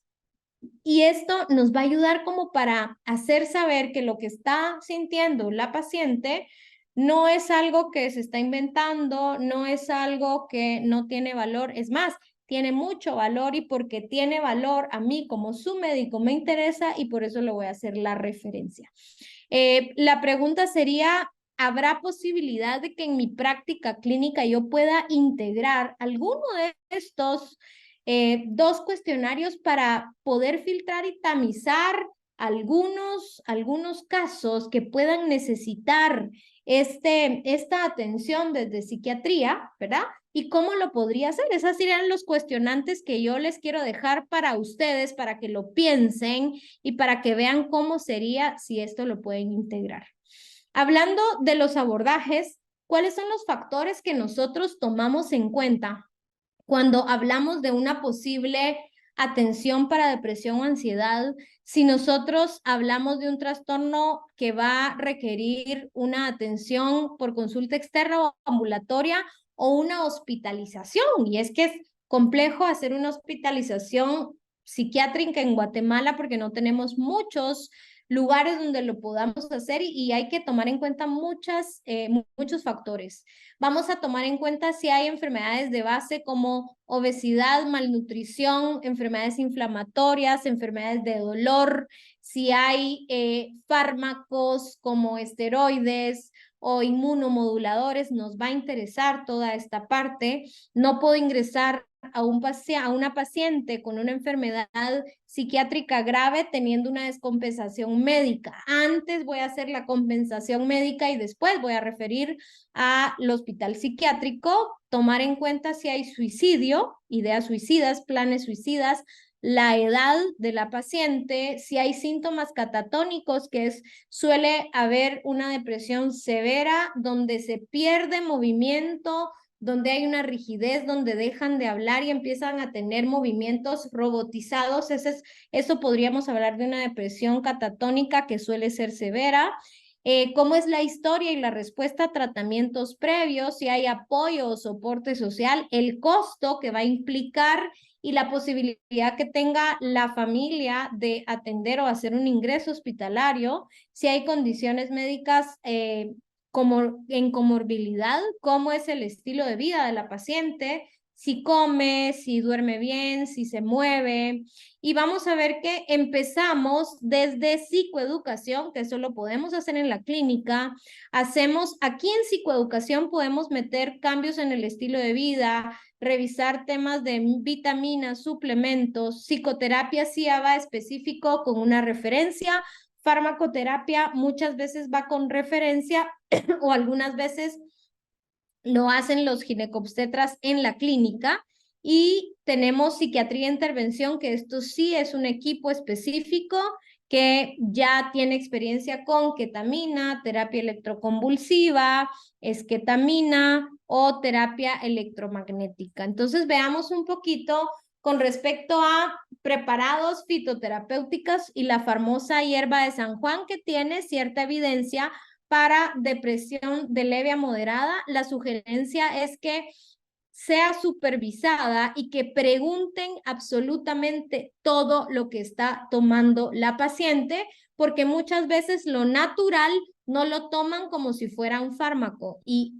Speaker 3: y esto nos va a ayudar como para hacer saber que lo que está sintiendo la paciente no es algo que se está inventando, no es algo que no tiene valor, es más, tiene mucho valor, y porque tiene valor a mí como su médico me interesa y por eso le voy a hacer la referencia. La pregunta sería, ¿habrá posibilidad de que en mi práctica clínica yo pueda integrar alguno de estos dos cuestionarios para poder filtrar y tamizar algunos casos que puedan necesitar esta atención desde psiquiatría, ¿verdad? ¿Y cómo lo podría hacer? Esos serían los cuestionantes que yo les quiero dejar para ustedes, para que lo piensen y para que vean cómo sería si esto lo pueden integrar. Hablando de los abordajes, ¿cuáles son los factores que nosotros tomamos en cuenta cuando hablamos de una posible atención para depresión o ansiedad? Si nosotros hablamos de un trastorno que va a requerir una atención por consulta externa o ambulatoria o una hospitalización, y es que es complejo hacer una hospitalización psiquiátrica en Guatemala porque no tenemos muchos lugares donde lo podamos hacer y hay que tomar en cuenta muchos factores. Vamos a tomar en cuenta si hay enfermedades de base como obesidad, malnutrición, enfermedades inflamatorias, enfermedades de dolor, si hay fármacos como esteroides o inmunomoduladores, nos va a interesar toda esta parte. No puedo ingresar a una paciente con una enfermedad psiquiátrica grave teniendo una descompensación médica. Antes voy a hacer la compensación médica y después voy a referir al hospital psiquiátrico, tomar en cuenta si hay suicidio, ideas suicidas, planes suicidas, la edad de la paciente, si hay síntomas catatónicos, suele haber una depresión severa donde se pierde movimiento, donde hay una rigidez, donde dejan de hablar y empiezan a tener movimientos robotizados. Eso podríamos hablar de una depresión catatónica que suele ser severa. ¿Cómo es la historia y la respuesta a tratamientos previos? Si hay apoyo o soporte social, el costo que va a implicar y la posibilidad que tenga la familia de atender o hacer un ingreso hospitalario, si hay condiciones médicas como en comorbilidad, cómo es el estilo de vida de la paciente, si come, si duerme bien, si se mueve. Y vamos a ver que empezamos desde psicoeducación, que eso lo podemos hacer en la clínica. Aquí en psicoeducación podemos meter cambios en el estilo de vida, revisar temas de vitaminas, suplementos, psicoterapia sí va específico con una referencia, farmacoterapia muchas veces va con referencia o algunas veces lo hacen los ginecobstetras en la clínica. Y tenemos psiquiatría e intervención, que esto sí es un equipo específico que ya tiene experiencia con ketamina, terapia electroconvulsiva, esketamina o terapia electromagnética. Entonces veamos un poquito con respecto a preparados fitoterapéuticos y la famosa hierba de San Juan, que tiene cierta evidencia para depresión de leve a moderada. La sugerencia es que sea supervisada y que pregunten absolutamente todo lo que está tomando la paciente, porque muchas veces lo natural no lo toman como si fuera un fármaco. Y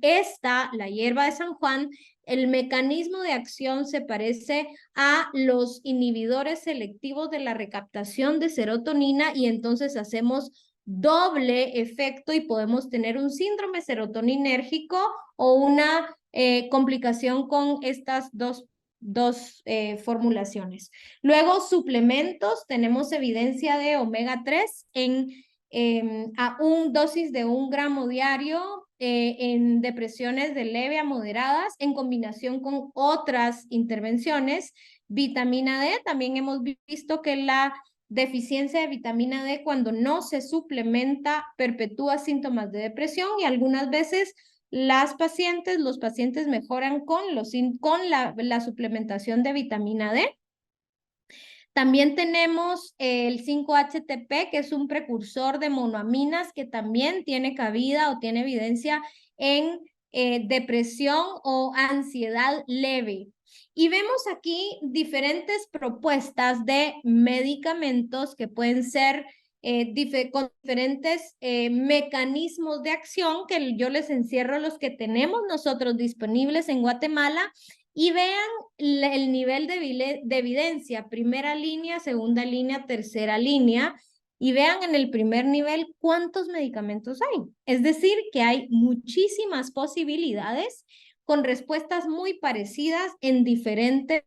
Speaker 3: la hierba de San Juan, el mecanismo de acción se parece a los inhibidores selectivos de la recaptación de serotonina y entonces hacemos doble efecto y podemos tener un síndrome serotoninérgico o una complicación con estas dos formulaciones. Luego, suplementos, tenemos evidencia de omega 3 a dosis de 1 gramo diario en depresiones de leve a moderadas en combinación con otras intervenciones. Vitamina D, también hemos visto que la deficiencia de vitamina D cuando no se suplementa perpetúa síntomas de depresión y algunas veces los pacientes mejoran con la suplementación de vitamina D. También tenemos el 5-HTP, que es un precursor de monoaminas que también tiene cabida o tiene evidencia en depresión o ansiedad leve. Y vemos aquí diferentes propuestas de medicamentos que pueden ser con diferentes mecanismos de acción, que yo les encierro los que tenemos nosotros disponibles en Guatemala y vean el nivel de evidencia, primera línea, segunda línea, tercera línea, y vean en el primer nivel cuántos medicamentos hay. Es decir, que hay muchísimas posibilidades con respuestas muy parecidas en diferentes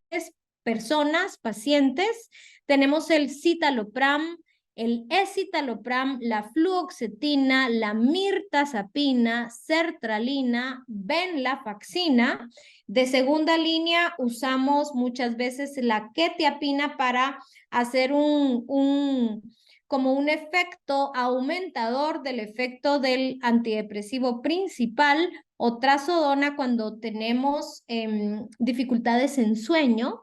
Speaker 3: personas, pacientes. Tenemos el citalopram, el escitalopram, la fluoxetina, la mirtazapina, sertralina, venlafaxina. De segunda línea usamos muchas veces la quetiapina para hacer como un efecto aumentador del efecto del antidepresivo principal, o trazodona cuando tenemos dificultades en sueño.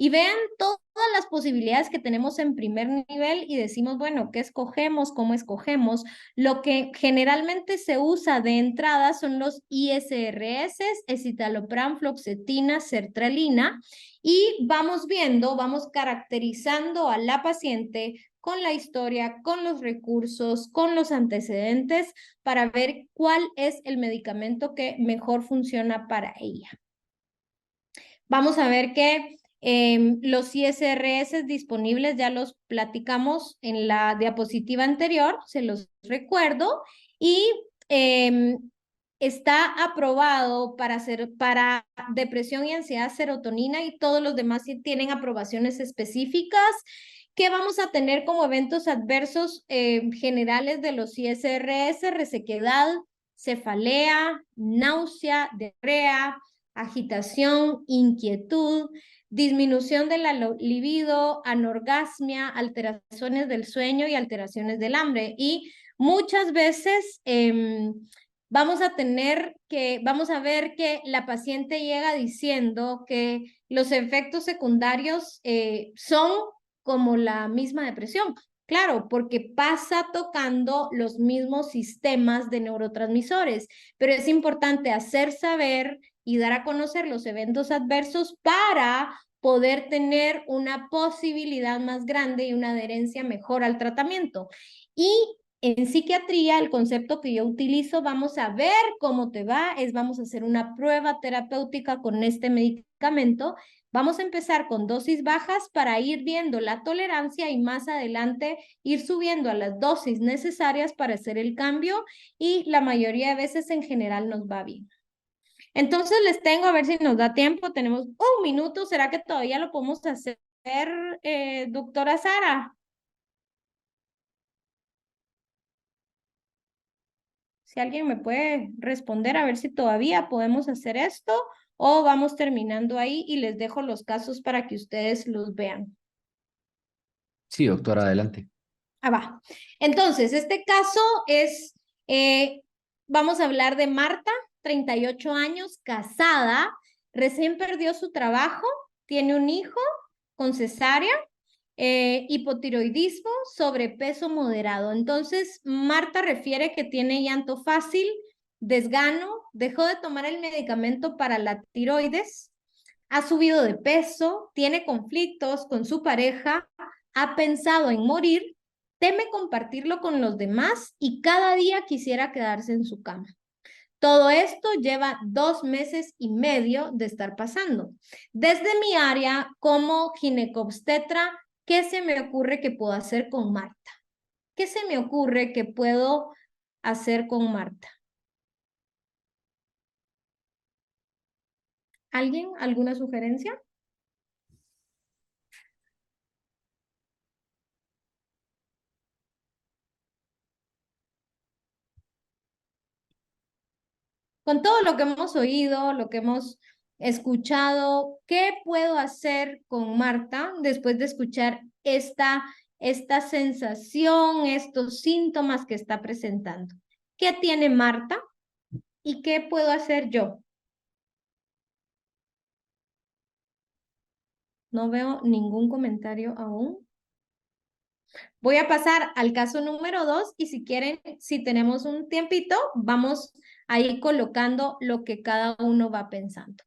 Speaker 3: Y vean todas las posibilidades que tenemos en primer nivel y decimos, bueno, ¿qué escogemos? ¿Cómo escogemos? Lo que generalmente se usa de entrada son los ISRS, escitalopram, fluoxetina, sertralina, y vamos caracterizando a la paciente con la historia, con los recursos, con los antecedentes, para ver cuál es el medicamento que mejor funciona para ella. Vamos a ver que los ISRS disponibles ya los platicamos en la diapositiva anterior, se los recuerdo, y está aprobado para depresión y ansiedad, serotonina, y todos los demás tienen aprobaciones específicas. ¿Qué vamos a tener como eventos adversos generales de los ISRS? Resequedad, cefalea, náusea, diarrea, agitación, inquietud, disminución de la libido, anorgasmia, alteraciones del sueño y alteraciones del hambre. Y muchas veces vamos a ver que la paciente llega diciendo que los efectos secundarios son como la misma depresión. Claro, porque pasa tocando los mismos sistemas de neurotransmisores, pero es importante hacer saber y dar a conocer los eventos adversos para poder tener una posibilidad más grande y una adherencia mejor al tratamiento. Y en psiquiatría, el concepto que yo utilizo, vamos a ver cómo te va, vamos a hacer una prueba terapéutica con este medicamento. Vamos a empezar con dosis bajas para ir viendo la tolerancia y más adelante ir subiendo a las dosis necesarias para hacer el cambio, y la mayoría de veces en general nos va bien. Entonces les tengo, a ver si nos da tiempo, tenemos un minuto, ¿será que todavía lo podemos hacer, doctora Sara? Si alguien me puede responder, a ver si todavía podemos hacer esto o vamos terminando ahí y les dejo los casos para que ustedes los vean.
Speaker 4: Sí, doctora, adelante.
Speaker 3: Ah, va. Entonces, este caso es, vamos a hablar de Marta, 38 años, casada, recién perdió su trabajo, tiene un hijo con cesárea, hipotiroidismo, sobrepeso moderado. Entonces, Marta refiere que tiene llanto fácil, desgano, dejó de tomar el medicamento para la tiroides, ha subido de peso, tiene conflictos con su pareja, ha pensado en morir, teme compartirlo con los demás y cada día quisiera quedarse en su cama. Todo esto lleva 2 meses y medio de estar pasando. Desde mi área como ginecobstetra, ¿qué se me ocurre que puedo hacer con Marta? ¿Qué se me ocurre que puedo hacer con Marta? ¿Alguien? ¿Alguna sugerencia? Con todo lo que hemos oído, lo que hemos escuchado, ¿qué puedo hacer con Marta después de escuchar esta sensación, estos síntomas que está presentando? ¿Qué tiene Marta y qué puedo hacer yo? No veo ningún comentario aún. Voy a pasar al caso número 2 y si quieren, si tenemos un tiempito, vamos a ir colocando lo que cada uno va pensando.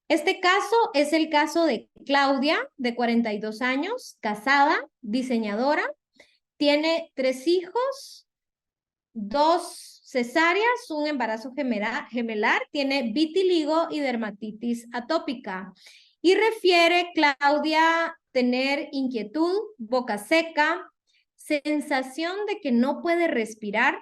Speaker 3: Este caso es el caso de Claudia, de 42 años, casada, diseñadora, tiene 3 hijos, 2 cesáreas, un embarazo gemelar, tiene vitiligo y dermatitis atópica. Y refiere Claudia tener inquietud, boca seca, sensación de que no puede respirar.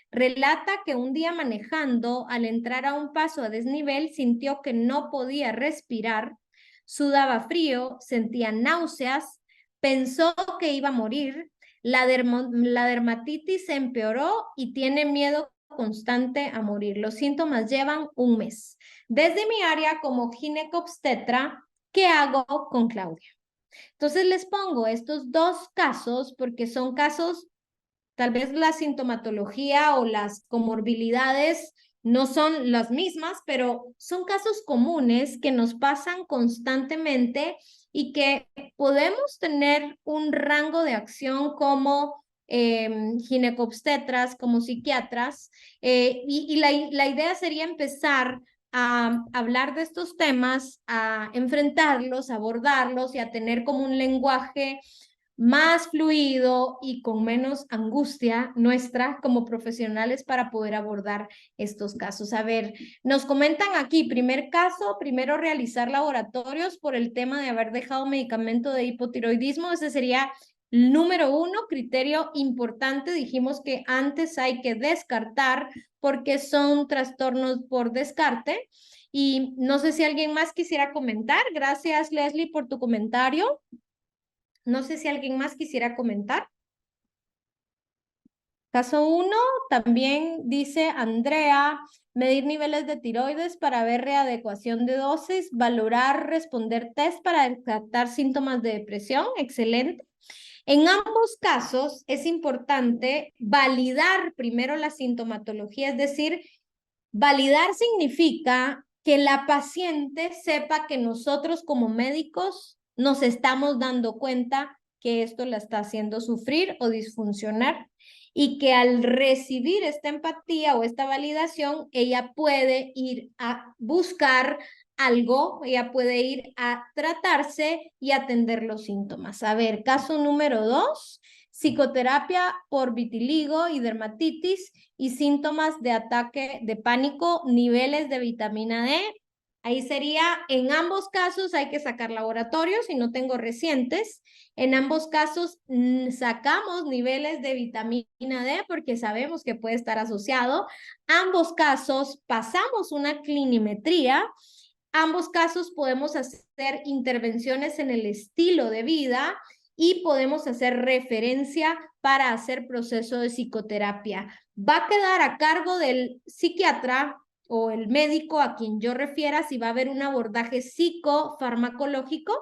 Speaker 3: Relata que un día manejando, al entrar a un paso a desnivel, sintió que no podía respirar, sudaba frío, sentía náuseas, pensó que iba a morir, la dermatitis se empeoró y tiene miedo constante a morir. Los síntomas llevan 1 mes. Desde mi área como ginecobstetra, ¿qué hago con Claudia? Entonces les pongo estos 2 casos porque son casos, tal vez la sintomatología o las comorbilidades no son las mismas, pero son casos comunes que nos pasan constantemente y que podemos tener un rango de acción como ginecobstetras, como psiquiatras, y la idea sería empezar a hablar de estos temas, a enfrentarlos, a abordarlos y a tener como un lenguaje más fluido y con menos angustia nuestra como profesionales para poder abordar estos casos. A ver, nos comentan aquí, primer caso, primero realizar laboratorios por el tema de haber dejado medicamento de hipotiroidismo. Ese sería número 1, criterio importante. Dijimos que antes hay que descartar porque son trastornos por descarte. Y no sé si alguien más quisiera comentar. Gracias, Leslie, por tu comentario. No sé si alguien más quisiera comentar. Caso 1, también dice Andrea, medir niveles de tiroides para ver readecuación de dosis, valorar, responder test para detectar síntomas de depresión. Excelente. En ambos casos es importante validar primero la sintomatología, es decir, validar significa que la paciente sepa que nosotros como médicos nos estamos dando cuenta que esto la está haciendo sufrir o disfuncionar y que al recibir esta empatía o esta validación, ella puede ir a buscar algo, ella puede ir a tratarse y atender los síntomas. A ver, caso número 2, psicoterapia por vitiligo y dermatitis y síntomas de ataque de pánico, niveles de vitamina D. Ahí sería, en ambos casos hay que sacar laboratorios, si no tengo recientes. En ambos casos sacamos niveles de vitamina D porque sabemos que puede estar asociado. Ambos casos pasamos una clinimetría. Ambos casos podemos hacer intervenciones en el estilo de vida y podemos hacer referencia para hacer proceso de psicoterapia. Va a quedar a cargo del psiquiatra o el médico a quien yo refiera si va a haber un abordaje psicofarmacológico.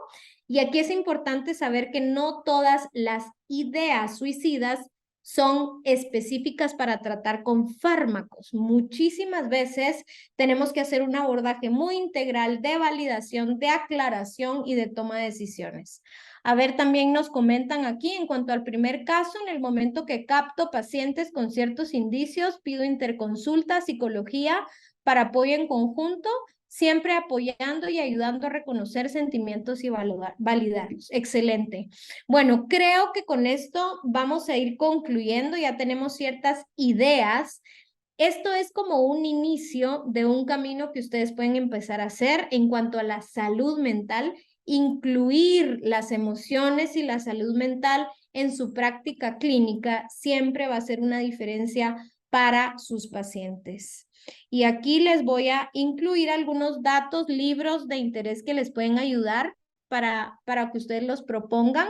Speaker 3: Y aquí es importante saber que no todas las ideas suicidas son específicas para tratar con fármacos. Muchísimas veces tenemos que hacer un abordaje muy integral de validación, de aclaración y de toma de decisiones. A ver, también nos comentan aquí en cuanto al primer caso, en el momento que capto pacientes con ciertos indicios, pido interconsulta, psicología para apoyo en conjunto, siempre apoyando y ayudando a reconocer sentimientos y validarlos. Excelente. Bueno, creo que con esto vamos a ir concluyendo, ya tenemos ciertas ideas. Esto es como un inicio de un camino que ustedes pueden empezar a hacer en cuanto a la salud mental, incluir las emociones y la salud mental en su práctica clínica siempre va a ser una diferencia para sus pacientes. Y aquí les voy a incluir algunos datos, libros de interés que les pueden ayudar para que ustedes los propongan.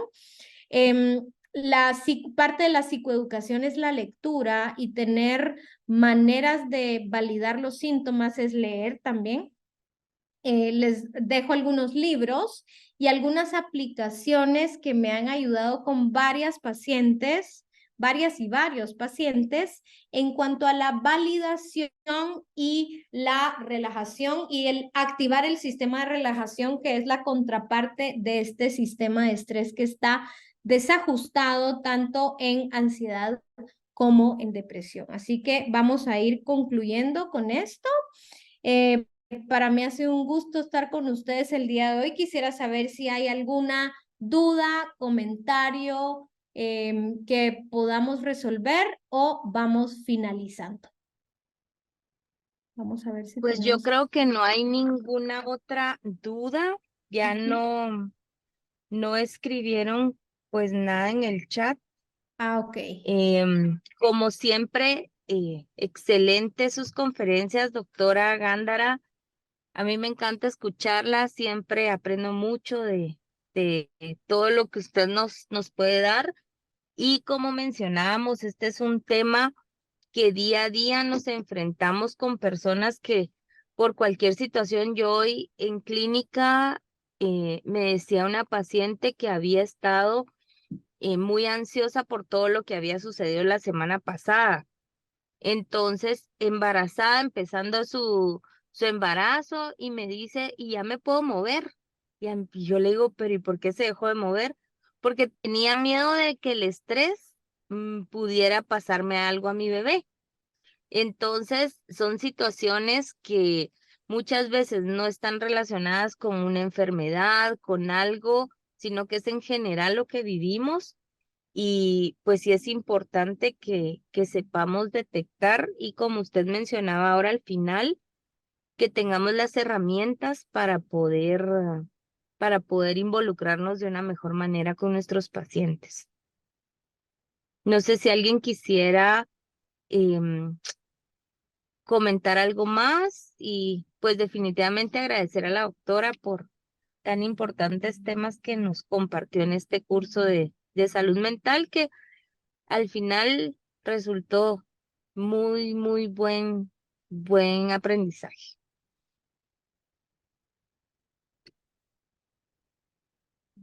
Speaker 3: Parte de la psicoeducación es la lectura y tener maneras de validar los síntomas es leer también. Les dejo algunos libros y algunas aplicaciones que me han ayudado con varias y varios pacientes en cuanto a la validación y la relajación y el activar el sistema de relajación, que es la contraparte de este sistema de estrés que está desajustado tanto en ansiedad como en depresión. Así que vamos a ir concluyendo con esto. Para mí ha sido un gusto estar con ustedes el día de hoy. Quisiera saber si hay alguna duda, comentario que podamos resolver o vamos finalizando. Vamos a ver si
Speaker 2: Pues yo
Speaker 3: tenemos...
Speaker 2: creo que no hay ninguna otra duda. Ya no escribieron pues nada en el chat.
Speaker 3: Ah, ok.
Speaker 2: Como siempre, excelentes sus conferencias, doctora Gándara. A mí me encanta escucharla, siempre aprendo mucho de todo lo que usted nos puede dar. Y como mencionábamos, este es un tema que día a día nos enfrentamos con personas que por cualquier situación, yo hoy en clínica me decía una paciente que había estado muy ansiosa por todo lo que había sucedido la semana pasada. Entonces, embarazada, empezando su embarazo, y me dice, y ya me puedo mover. Y yo le digo, pero ¿y por qué se dejó de mover? Porque tenía miedo de que el estrés pudiera pasarme algo a mi bebé. Entonces, son situaciones que muchas veces no están relacionadas con una enfermedad, con algo, sino que es en general lo que vivimos y pues sí es importante que sepamos detectar y como usted mencionaba ahora al final, que tengamos las herramientas para poder involucrarnos de una mejor manera con nuestros pacientes. No sé si alguien quisiera comentar algo más y pues definitivamente agradecer a la doctora por tan importantes temas que nos compartió en este curso de salud mental que al final resultó muy buen aprendizaje.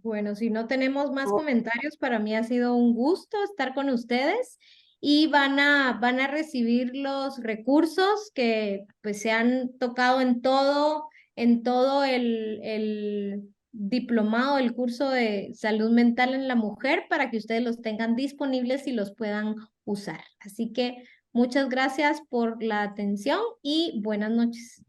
Speaker 3: Bueno, si no tenemos más
Speaker 2: Oh,
Speaker 3: comentarios, para mí ha sido un gusto estar con ustedes y van a recibir los recursos que pues se han tocado en todo el diplomado, el curso de salud mental en la mujer para que ustedes los tengan disponibles y los puedan usar. Así que muchas gracias por la atención y buenas noches.